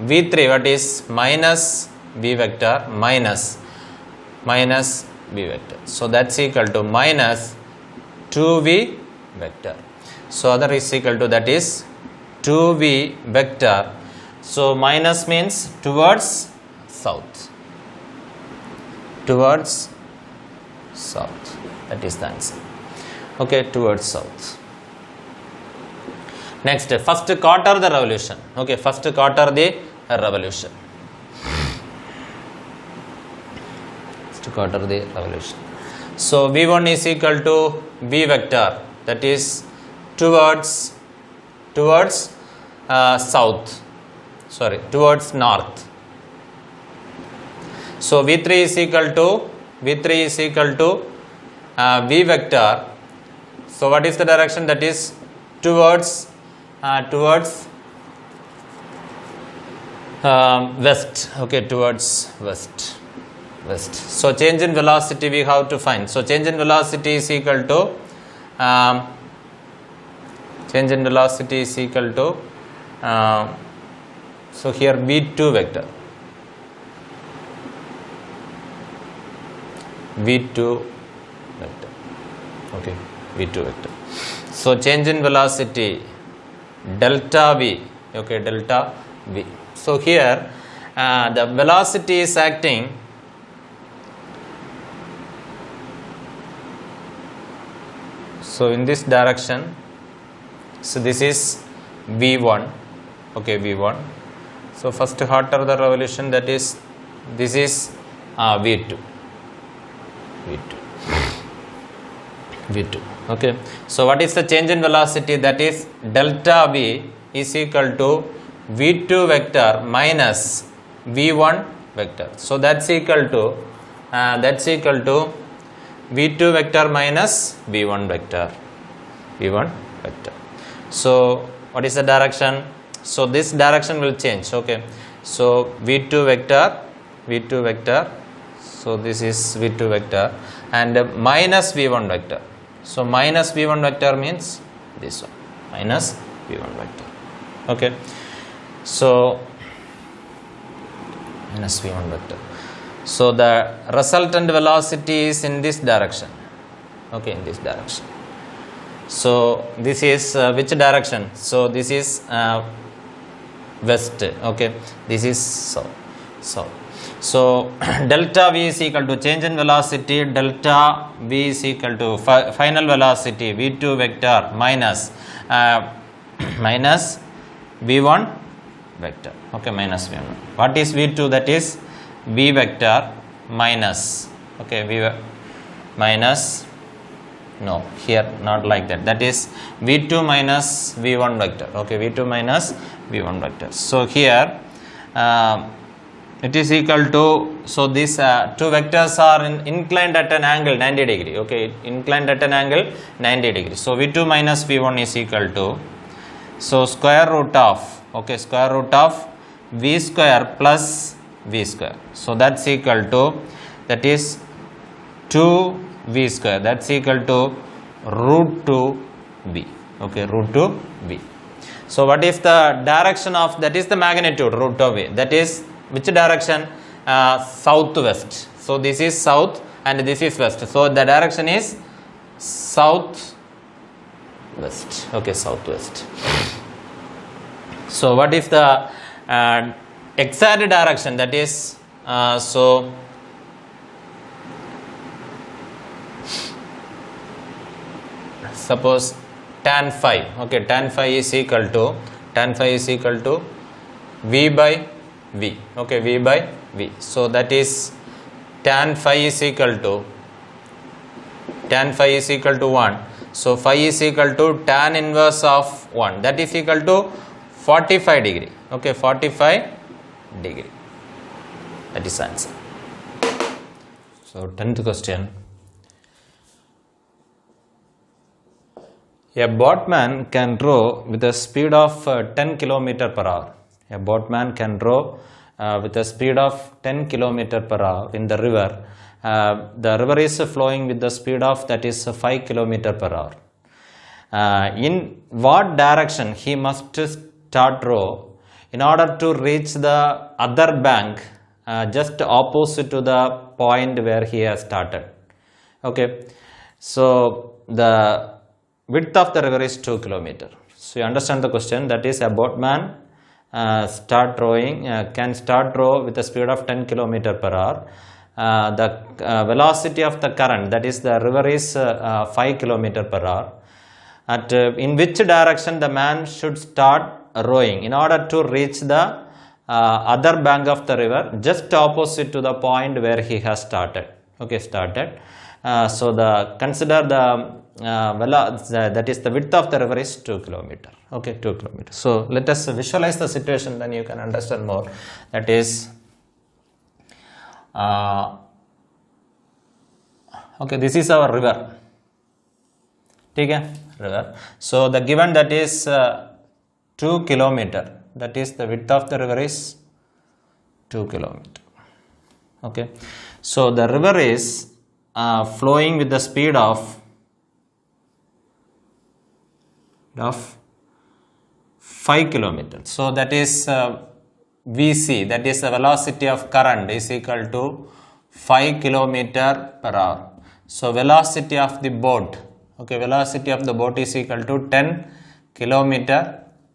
V3, what is minus V vector minus V vector. So that's equal to minus 2V vector. So other is equal to, that is 2V vector. So minus means towards south. Towards south. That is the answer. Okay, towards south. Next, first quarter the revolution. Okay, first quarter the revolution. First quarter the revolution. So V1 is equal to V vector, that is towards south. Sorry, towards north. So V3 is equal to V vector. So what is the direction? That is towards west. Okay, towards west. So change in velocity we have to find. So change in velocity is equal to so here V2 vector. Okay, V2 vector. So change in velocity delta V. Okay, delta V. So here the velocity is acting so in this direction. So this is V1. Okay, V1. So first quarter the revolution, that is this is V2. Okay, so what is the change in velocity? That is delta V is equal to V2 vector minus V1 vector. So that's equal to V2 vector minus V1 vector. So what is the direction? So this direction will change. Okay, so V2 vector. So this is V2 vector and minus V1 vector. So minus V1 vector means this one, minus V1 vector. Okay, so minus V1 vector. So the resultant velocity is in this direction. Okay, in this direction. So this is which direction? So this is west. Okay, this is south. So delta V is equal to change in velocity, delta V is equal to final velocity V2 vector minus V1 vector. Okay, minus V1. What is V2? That is V vector minus. Okay, V minus. No, here not like that. That is V2 minus V1 vector. Okay, V2 minus V1 vector. So here it is equal to, so these two vectors are inclined at an angle 90 degree. Okay, inclined at an angle 90 degree. So V2 minus V1 is equal to, so square root of V square plus V square. So that's equal to, that is 2V square. That's equal to root 2V. Okay, root 2V. So what is the direction of, that is the magnitude root of V. That is which direction? Southwest. So this is south and this is west. So the direction is southwest. Okay, southwest. So what is the exact direction? That is so suppose tan phi. Okay, tan phi is equal to V by V. Okay, V by V. So that is tan phi is equal to 1. So phi is equal to tan inverse of 1. That is equal to 45 degree. Okay, 45 degree. That is answer. So 10th question. A boatman can row with a speed of 10 km per hour. A boatman can row with a speed of 10 km per hour in the river. The river is flowing with the speed of that is 5 km per hour. In what direction he must start row in order to reach the other bank just opposite to the point where he has started? Okay, so the width of the river is 2 km. So you understand the question, that is a boatman can start row with a speed of 10 km per hour. The velocity of the current, that is the river is 5 km per hour. In which direction the man should start rowing in order to reach the other bank of the river just opposite to the point where he has started. Okay, started. So consider the that is the width of the river is 2 km. Okay, 2 km. So let us visualize the situation, then you can understand more. That is okay, this is our river. Okay, river. So the given that is 2 km, that is the width of the river is 2 km. Okay, so the river is flowing with the speed of 5 km. So that is VC, that is the velocity of current, is equal to 5 km per hour. So velocity of the boat, okay, velocity of the boat is equal to 10 km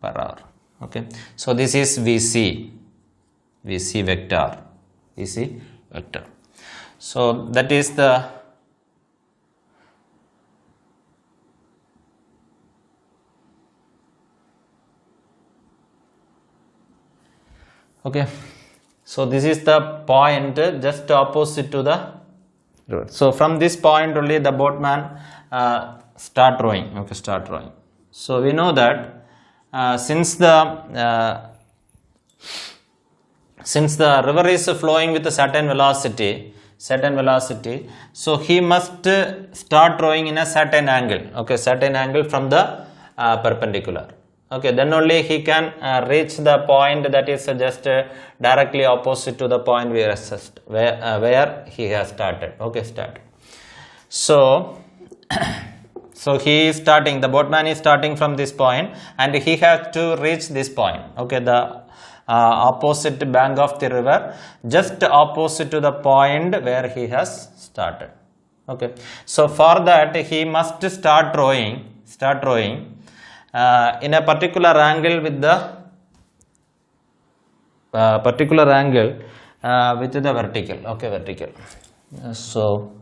per hour. Okay, so this is VC vector, VC vector. So that is the okay. So this is the point just opposite to the road. So from this point only the boatman start rowing. Okay, start rowing. So we know that since the river is flowing with a certain velocity, so he must start rowing in a certain angle. Okay, certain angle from the perpendicular. Okay, then only he can reach the point that is just directly opposite to the point where he has started. Okay, start. So so he is starting, the boatman is starting from this point and he has to reach this point. Okay, the opposite bank of the river, just opposite to the point where he has started. Okay, so for that he must start rowing in a particular angle with the with the vertical. Okay, vertical. So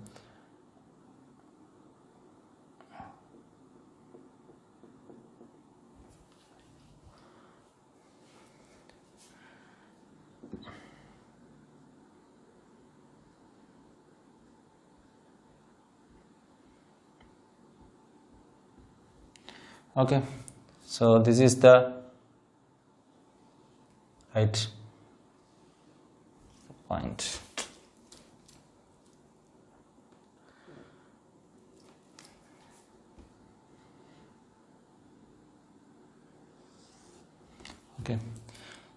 okay, so this is the right point. Okay,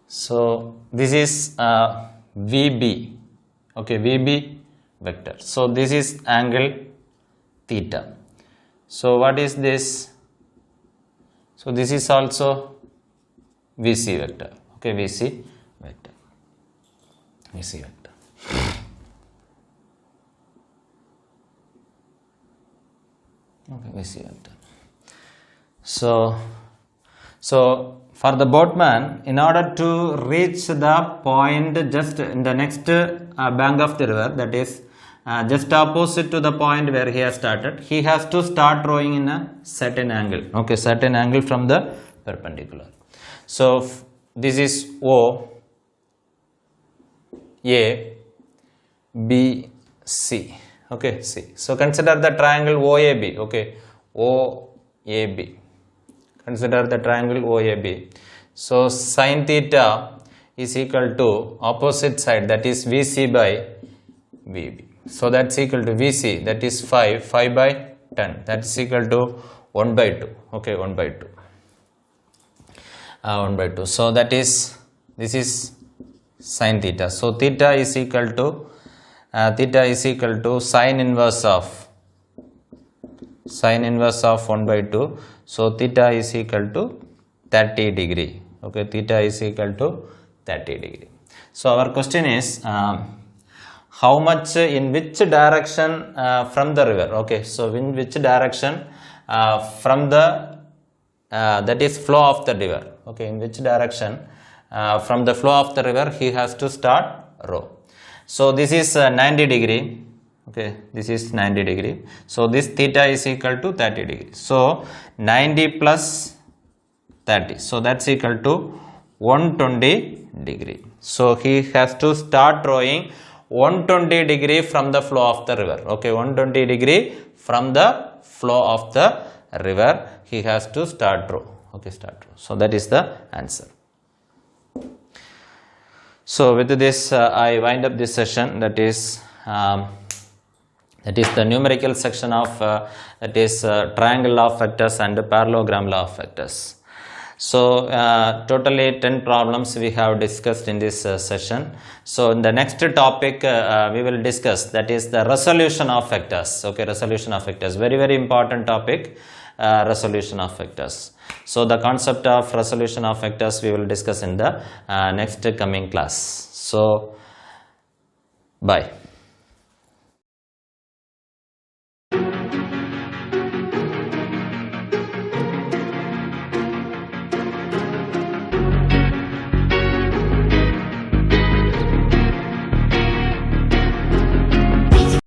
so this is VB. Okay, VB vector. So this is angle theta. So what is this? So this is also VC vector. Okay, VC vector. Okay, VC vector. So for the boatman, in order to reach the point just in the next bank of the river, that is just opposite to the point where he has started, he has to start rowing in a certain angle. Okay, certain angle from the perpendicular. So this is O, A, B, C. Okay, C. So consider the triangle OAB. Okay, OAB. Consider the triangle OAB. So sin theta is equal to opposite side, that is VC by VB. So that's equal to VC, that is 5 by 10, that is equal to 1 by 2. Okay, 1 by 2. 1 by 2. So that is, this is sin theta. So theta is equal to sin inverse of 1 by 2. So theta is equal to 30 degree. Okay, theta is equal to 30 degree. So our question is how much, in which direction from the river. Okay, so in which direction from the that is flow of the river. Okay, in which direction from the flow of the river he has to start rho. So this is 90 degree. Okay, this is 90 degree. So this theta is equal to 30 degree. So 90 plus 30. So that's equal to 120 degree. So he has to start rowing 120 degree from the flow of the river. Okay, 120 degree from the flow of the river he has to start row. Okay, start row. So that is the answer. So with this I wind up this session, that is the numerical section of that is triangle law of vectors and parallelogram law of vectors. So totally 10 problems we have discussed in this session. So in the next topic we will discuss, that is the resolution of vectors. Okay, resolution of vectors, very very important topic, resolution of vectors. So the concept of resolution of vectors we will discuss in the next coming class. So bye.